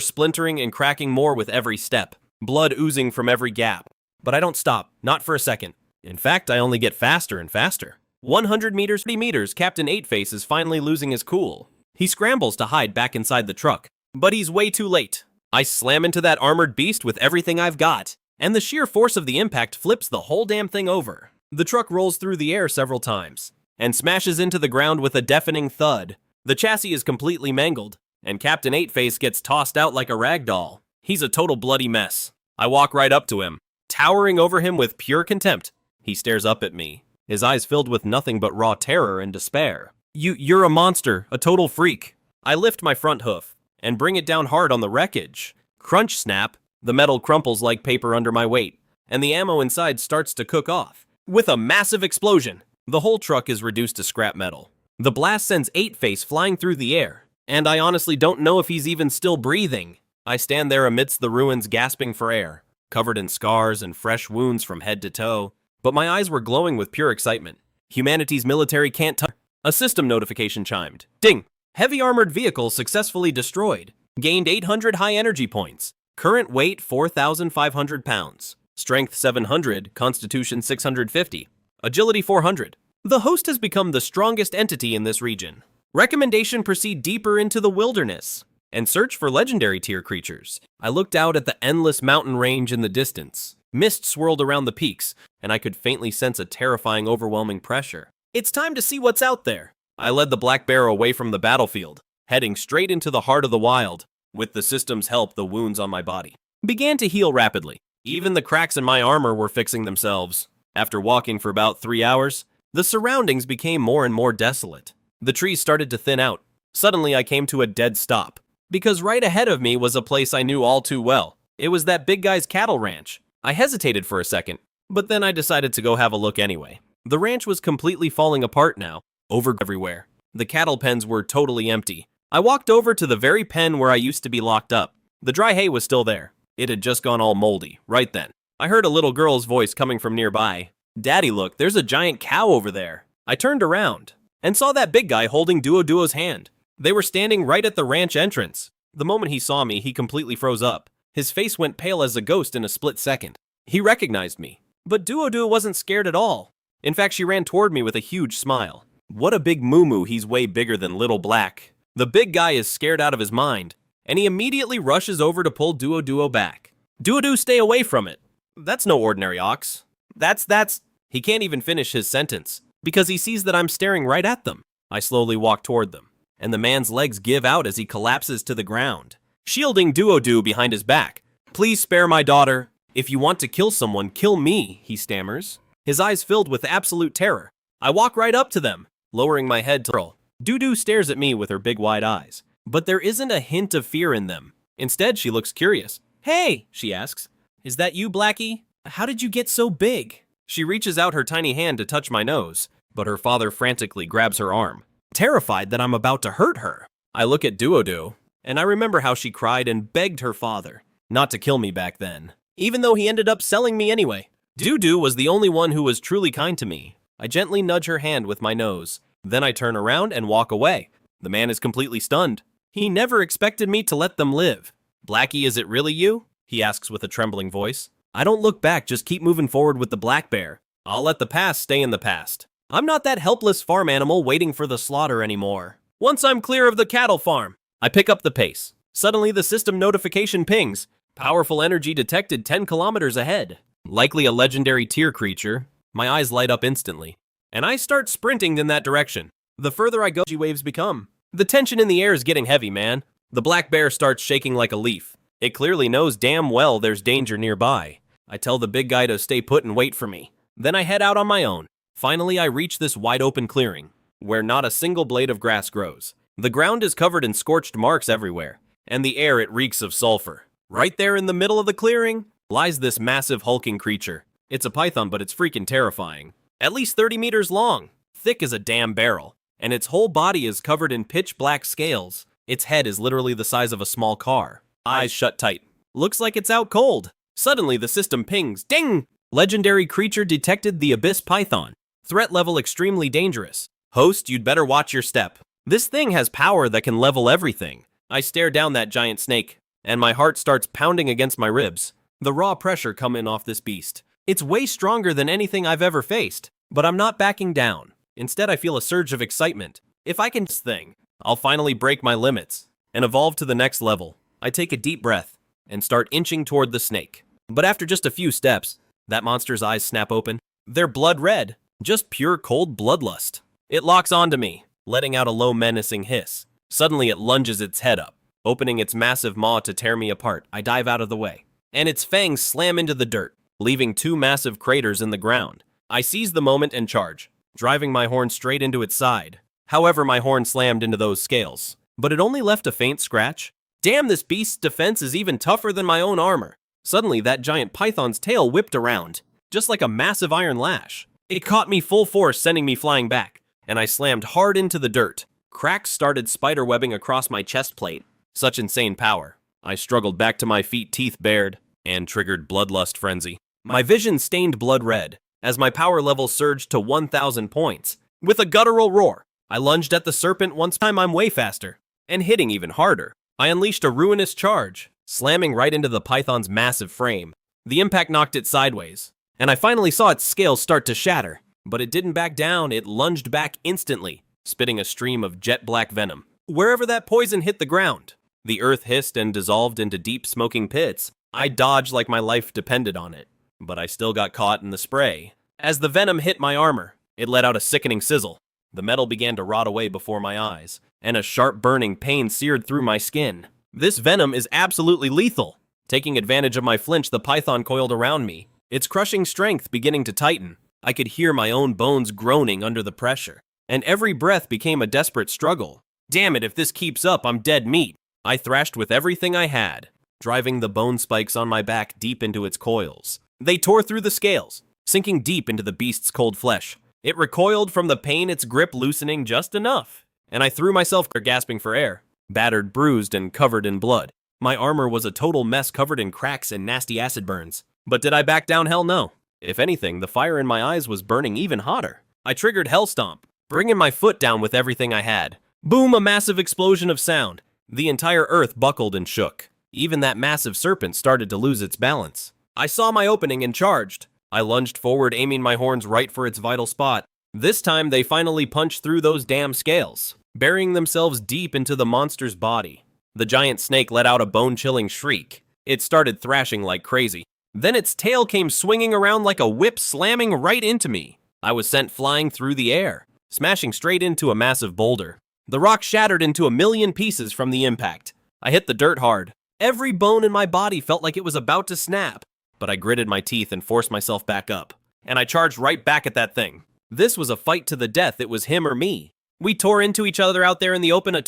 splintering and cracking more with every step, blood oozing from every gap. But I don't stop, not for a second. In fact, I only get faster and faster. 100 meters, 30 meters, Captain Eightface is finally losing his cool. He scrambles to hide back inside the truck, but he's way too late. I slam into that armored beast with everything I've got, and the sheer force of the impact flips the whole damn thing over. The truck rolls through the air several times, and smashes into the ground with a deafening thud. The chassis is completely mangled, and Captain Eightface gets tossed out like a rag doll. He's a total bloody mess. I walk right up to him, towering over him with pure contempt. He stares up at me, his eyes filled with nothing but raw terror and despair. You're a monster, a total freak. I lift my front hoof and bring it down hard on the wreckage. Crunch snap, the metal crumples like paper under my weight, and the ammo inside starts to cook off. With a massive explosion, the whole truck is reduced to scrap metal. The blast sends Eight-Face flying through the air, and I honestly don't know if he's even still breathing. I stand there amidst the ruins gasping for air, covered in scars and fresh wounds from head to toe, but my eyes were glowing with pure excitement. Humanity's military can't touch. A system notification chimed. Ding! Heavy armored vehicle successfully destroyed. Gained 800 high energy points. Current weight 4,500 pounds. Strength 700, Constitution 650. Agility 400. The host has become the strongest entity in this region. Recommendation: proceed deeper into the wilderness and search for legendary tier creatures. I looked out at the endless mountain range in the distance. Mist swirled around the peaks, and I could faintly sense a terrifying, overwhelming pressure. It's time to see what's out there. I led the black bear away from the battlefield, heading straight into the heart of the wild. With the system's help, the wounds on my body began to heal rapidly. Even the cracks in my armor were fixing themselves. After walking for about 3 hours, the surroundings became more and more desolate. The trees started to thin out. Suddenly, I came to a dead stop, because right ahead of me was a place I knew all too well. It was that big guy's cattle ranch. I hesitated for a second, but then I decided to go have a look anyway. The ranch was completely falling apart now, over everywhere. The cattle pens were totally empty. I walked over to the very pen where I used to be locked up. The dry hay was still there. It had just gone all moldy. Right then, I heard a little girl's voice coming from nearby. Daddy, look, there's a giant cow over there. I turned around and saw that big guy holding Duo's hand. They were standing right at the ranch entrance. The moment he saw me, he completely froze up. His face went pale as a ghost in a split second. He recognized me, but Duo wasn't scared at all. In fact, she ran toward me with a huge smile. What a big moo-moo, he's way bigger than Little Black. The big guy is scared out of his mind, and he immediately rushes over to pull Duo back. Duo, stay away from it. That's no ordinary ox. That's... He can't even finish his sentence, because he sees that I'm staring right at them. I slowly walk toward them, and the man's legs give out as he collapses to the ground, shielding Duo behind his back. Please spare my daughter. If you want to kill someone, kill me, he stammers, his eyes filled with absolute terror. I walk right up to them, lowering my head to girl. Duo stares at me with her big wide eyes, but there isn't a hint of fear in them. Instead, she looks curious. Hey, she asks, is that you, Blackie? How did you get so big? She reaches out her tiny hand to touch my nose, but her father frantically grabs her arm, terrified that I'm about to hurt her. I look at Duo, and I remember how she cried and begged her father not to kill me back then, even though he ended up selling me anyway. Duo was the only one who was truly kind to me. I gently nudge her hand with my nose. Then I turn around and walk away. The man is completely stunned. He never expected me to let them live. Blackie, is it really you? He asks with a trembling voice. I don't look back, just keep moving forward with the black bear. I'll let the past stay in the past. I'm not that helpless farm animal waiting for the slaughter anymore. Once I'm clear of the cattle farm, I pick up the pace. Suddenly the system notification pings. Powerful energy detected 10 kilometers ahead. Likely a legendary tier creature. My eyes light up instantly, and I start sprinting in that direction. The further I go, waves become. The tension in the air is getting heavy, man. The black bear starts shaking like a leaf. It clearly knows damn well there's danger nearby. I tell the big guy to stay put and wait for me. Then I head out on my own. Finally, I reach this wide open clearing, where not a single blade of grass grows. The ground is covered in scorched marks everywhere, and the air, it reeks of sulfur. Right there in the middle of the clearing lies this massive hulking creature. It's a python, but it's freaking terrifying. At least 30 meters long, thick as a damn barrel, and its whole body is covered in pitch black scales. Its head is literally the size of a small car. Eyes shut tight. Looks like it's out cold. Suddenly, the system pings. Ding! Legendary creature detected, the abyss python. Threat level extremely dangerous. Host, you'd better watch your step. This thing has power that can level everything. I stare down that giant snake, and my heart starts pounding against my ribs. The raw pressure coming off this beast. It's way stronger than anything I've ever faced, but I'm not backing down. Instead, I feel a surge of excitement. If I can do this thing, I'll finally break my limits and evolve to the next level. I take a deep breath and start inching toward the snake. But after just a few steps, that monster's eyes snap open. They're blood red, just pure cold bloodlust. It locks onto me, letting out a low menacing hiss. Suddenly it lunges its head up, opening its massive maw to tear me apart. I dive out of the way, and its fangs slam into the dirt, leaving 2 massive craters in the ground. I seize the moment and charge, driving my horn straight into its side. However, my horn slammed into those scales, but it only left a faint scratch. Damn, this beast's defense is even tougher than my own armor. Suddenly, that giant python's tail whipped around, just like a massive iron lash. It caught me full force, sending me flying back, and I slammed hard into the dirt. Cracks started spiderwebbing across my chest plate. Such insane power. I struggled back to my feet, teeth bared, and triggered bloodlust frenzy. My vision stained blood red as my power level surged to 1,000 points. With a guttural roar, I lunged at the serpent. Once time I'm way faster, and hitting even harder. I unleashed a ruinous charge, slamming right into the python's massive frame. The impact knocked it sideways, and I finally saw its scales start to shatter. But it didn't back down, it lunged back instantly, spitting a stream of jet black venom. Wherever that poison hit the ground, the earth hissed and dissolved into deep smoking pits. I dodged like my life depended on it, but I still got caught in the spray. As the venom hit my armor, it let out a sickening sizzle. The metal began to rot away before my eyes, and a sharp burning pain seared through my skin. This venom is absolutely lethal. Taking advantage of my flinch, the python coiled around me, its crushing strength beginning to tighten. I could hear my own bones groaning under the pressure, and every breath became a desperate struggle. Damn it, if this keeps up, I'm dead meat. I thrashed with everything I had, driving the bone spikes on my back deep into its coils. They tore through the scales, sinking deep into the beast's cold flesh. It recoiled from the pain, its grip loosening just enough, and I threw myself, gasping for air, battered, bruised, and covered in blood. My armor was a total mess, covered in cracks and nasty acid burns. But did I back down? Hell no. If anything, the fire in my eyes was burning even hotter. I triggered Hell Stomp, bringing my foot down with everything I had. Boom, a massive explosion of sound. The entire earth buckled and shook. Even that massive serpent started to lose its balance. I saw my opening and charged. I lunged forward, aiming my horns right for its vital spot. This time, they finally punched through those damn scales, burying themselves deep into the monster's body. The giant snake let out a bone-chilling shriek. It started thrashing like crazy. Then its tail came swinging around like a whip, slamming right into me. I was sent flying through the air, smashing straight into a massive boulder. The rock shattered into a million pieces from the impact. I hit the dirt hard. Every bone in my body felt like it was about to snap, but I gritted my teeth and forced myself back up, and I charged right back at that thing. This was a fight to the death. It was him or me. We tore into each other out there in the open.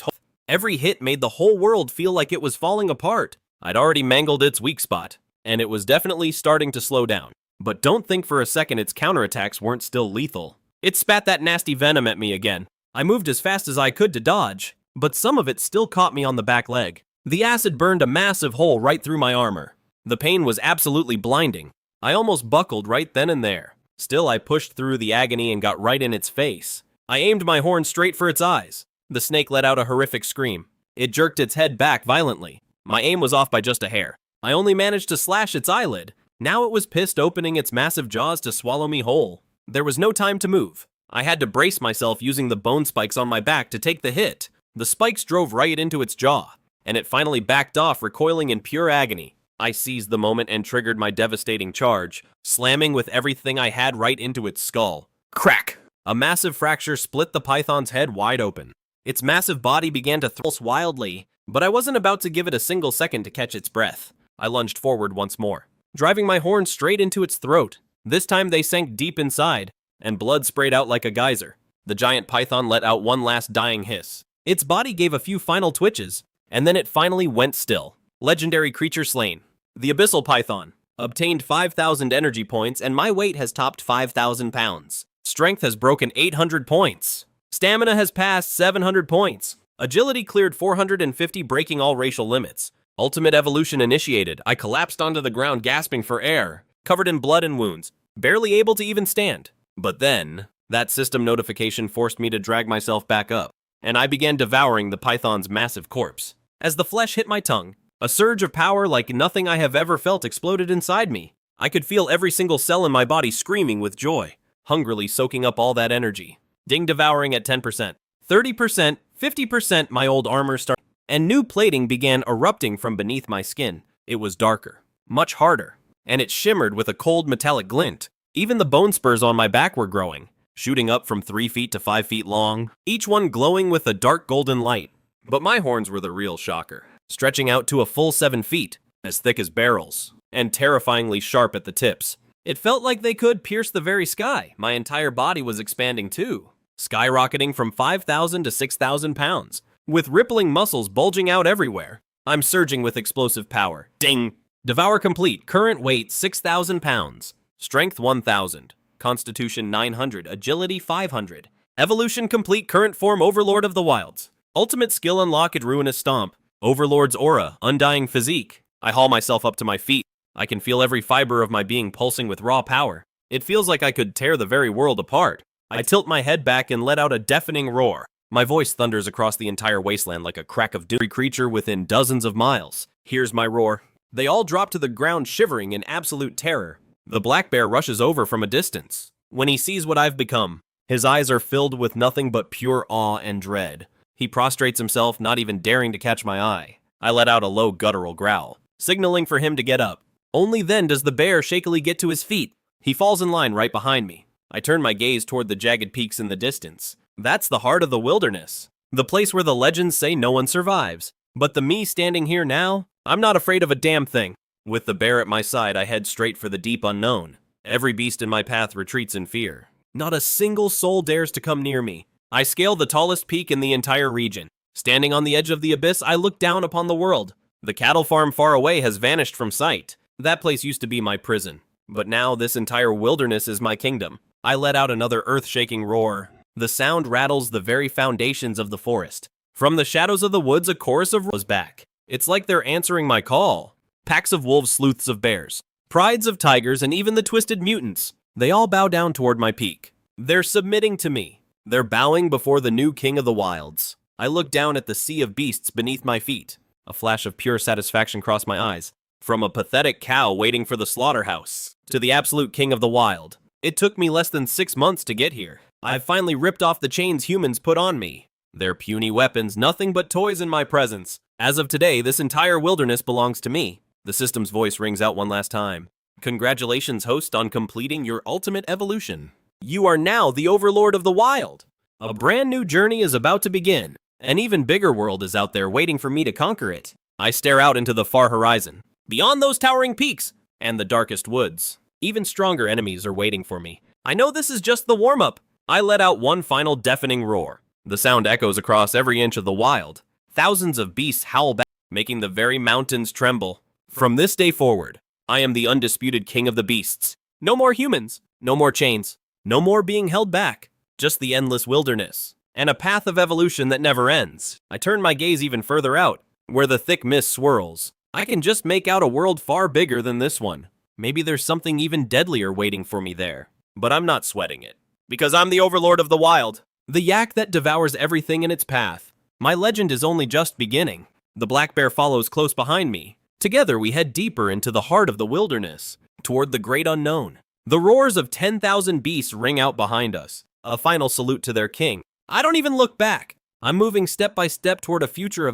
Every hit made the whole world feel like it was falling apart. I'd already mangled its weak spot, and it was definitely starting to slow down. But don't think for a second its counterattacks weren't still lethal. It spat that nasty venom at me again. I moved as fast as I could to dodge, but some of it still caught me on the back leg. The acid burned a massive hole right through my armor. The pain was absolutely blinding. I almost buckled right then and there. Still, I pushed through the agony and got right in its face. I aimed my horn straight for its eyes. The snake let out a horrific scream. It jerked its head back violently. My aim was off by just a hair. I only managed to slash its eyelid. Now it was pissed, opening its massive jaws to swallow me whole. There was no time to move. I had to brace myself using the bone spikes on my back to take the hit. The spikes drove right into its jaw, and it finally backed off, recoiling in pure agony. I seized the moment and triggered my devastating charge, slamming with everything I had right into its skull. Crack! A massive fracture split the python's head wide open. Its massive body began to thrust wildly, but I wasn't about to give it a single second to catch its breath. I lunged forward once more, driving my horn straight into its throat. This time they sank deep inside, and blood sprayed out like a geyser. The giant python let out one last dying hiss. Its body gave a few final twitches, and then it finally went still. Legendary creature slain. The abyssal python obtained 5,000 energy points, and my weight has topped 5,000 pounds. Strength has broken 800 points. Stamina has passed 700 points. Agility cleared 450, breaking all racial limits. Ultimate evolution initiated. I collapsed onto the ground, gasping for air, covered in blood and wounds, barely able to even stand. But then, that system notification forced me to drag myself back up, and I began devouring the python's massive corpse. As the flesh hit my tongue, a surge of power like nothing I have ever felt exploded inside me. I could feel every single cell in my body screaming with joy, hungrily soaking up all that energy. Ding, devouring at 10%, 30%, 50%, my old armor started, and new plating began erupting from beneath my skin. It was darker, much harder, and it shimmered with a cold metallic glint. Even the bone spurs on my back were growing, shooting up from 3 feet to 5 feet long, each one glowing with a dark golden light. But my horns were the real shocker, stretching out to a full 7 feet, as thick as barrels, and terrifyingly sharp at the tips. It felt like they could pierce the very sky. My entire body was expanding too, skyrocketing from 5,000 to 6,000 pounds, with rippling muscles bulging out everywhere. I'm surging with explosive power. Ding! Devour complete. Current weight 6,000 pounds. Strength 1,000. Constitution 900. Agility 500. Evolution complete. Current form Overlord of the Wilds. Ultimate skill unlocked. Ruinous Stomp. Overlord's aura. Undying physique. I haul myself up to my feet. I can feel every fiber of my being pulsing with raw power. It feels like I could tear the very world apart. I tilt my head back and let out a deafening roar. My voice thunders across the entire wasteland like a crack of doom. Every creature within dozens of miles hears my roar. They all drop to the ground shivering in absolute terror. The black bear rushes over from a distance. When he sees what I've become, his eyes are filled with nothing but pure awe and dread. He prostrates himself, not even daring to catch my eye. I let out a low guttural growl, signaling for him to get up. Only then does the bear shakily get to his feet. He falls in line right behind me. I turn my gaze toward the jagged peaks in the distance. That's the heart of the wilderness. The place where the legends say no one survives. But the me standing here now, I'm not afraid of a damn thing. With the bear at my side, I head straight for the deep unknown. Every beast in my path retreats in fear. Not a single soul dares to come near me. I scale the tallest peak in the entire region. Standing on the edge of the abyss, I look down upon the world. The cattle farm far away has vanished from sight. That place used to be my prison. But now this entire wilderness is my kingdom. I let out another earth-shaking roar. The sound rattles the very foundations of the forest. From the shadows of the woods, a chorus of was back. It's like they're answering my call. Packs of wolves, sleuths of bears, prides of tigers, and even the twisted mutants. They all bow down toward my peak. They're submitting to me. They're bowing before the new king of the wilds. I look down at the sea of beasts beneath my feet. A flash of pure satisfaction crossed my eyes. From a pathetic cow waiting for the slaughterhouse to the absolute king of the wild. It took me less than 6 months to get here. I've finally ripped off the chains humans put on me. Their puny weapons, nothing but toys in my presence. As of today, this entire wilderness belongs to me. The system's voice rings out one last time. Congratulations, host, on completing your ultimate evolution. You are now the Overlord of the Wild. A brand new journey is about to begin. An even bigger world is out there waiting for me to conquer it. I stare out into the far horizon. Beyond those towering peaks and the darkest woods, even stronger enemies are waiting for me. I know this is just the warm-up. I let out one final deafening roar. The sound echoes across every inch of the wild. Thousands of beasts howl back, making the very mountains tremble. From this day forward, I am the undisputed king of the beasts. No more humans, no more chains, no more being held back. Just the endless wilderness, and a path of evolution that never ends. I turn my gaze even further out, where the thick mist swirls. I can just make out a world far bigger than this one. Maybe there's something even deadlier waiting for me there. But I'm not sweating it. Because I'm the Overlord of the Wild. The yak that devours everything in its path. My legend is only just beginning. The black bear follows close behind me. Together we head deeper into the heart of the wilderness, toward the great unknown. The roars of 10,000 beasts ring out behind us. A final salute to their king. I don't even look back. I'm moving step by step toward a future of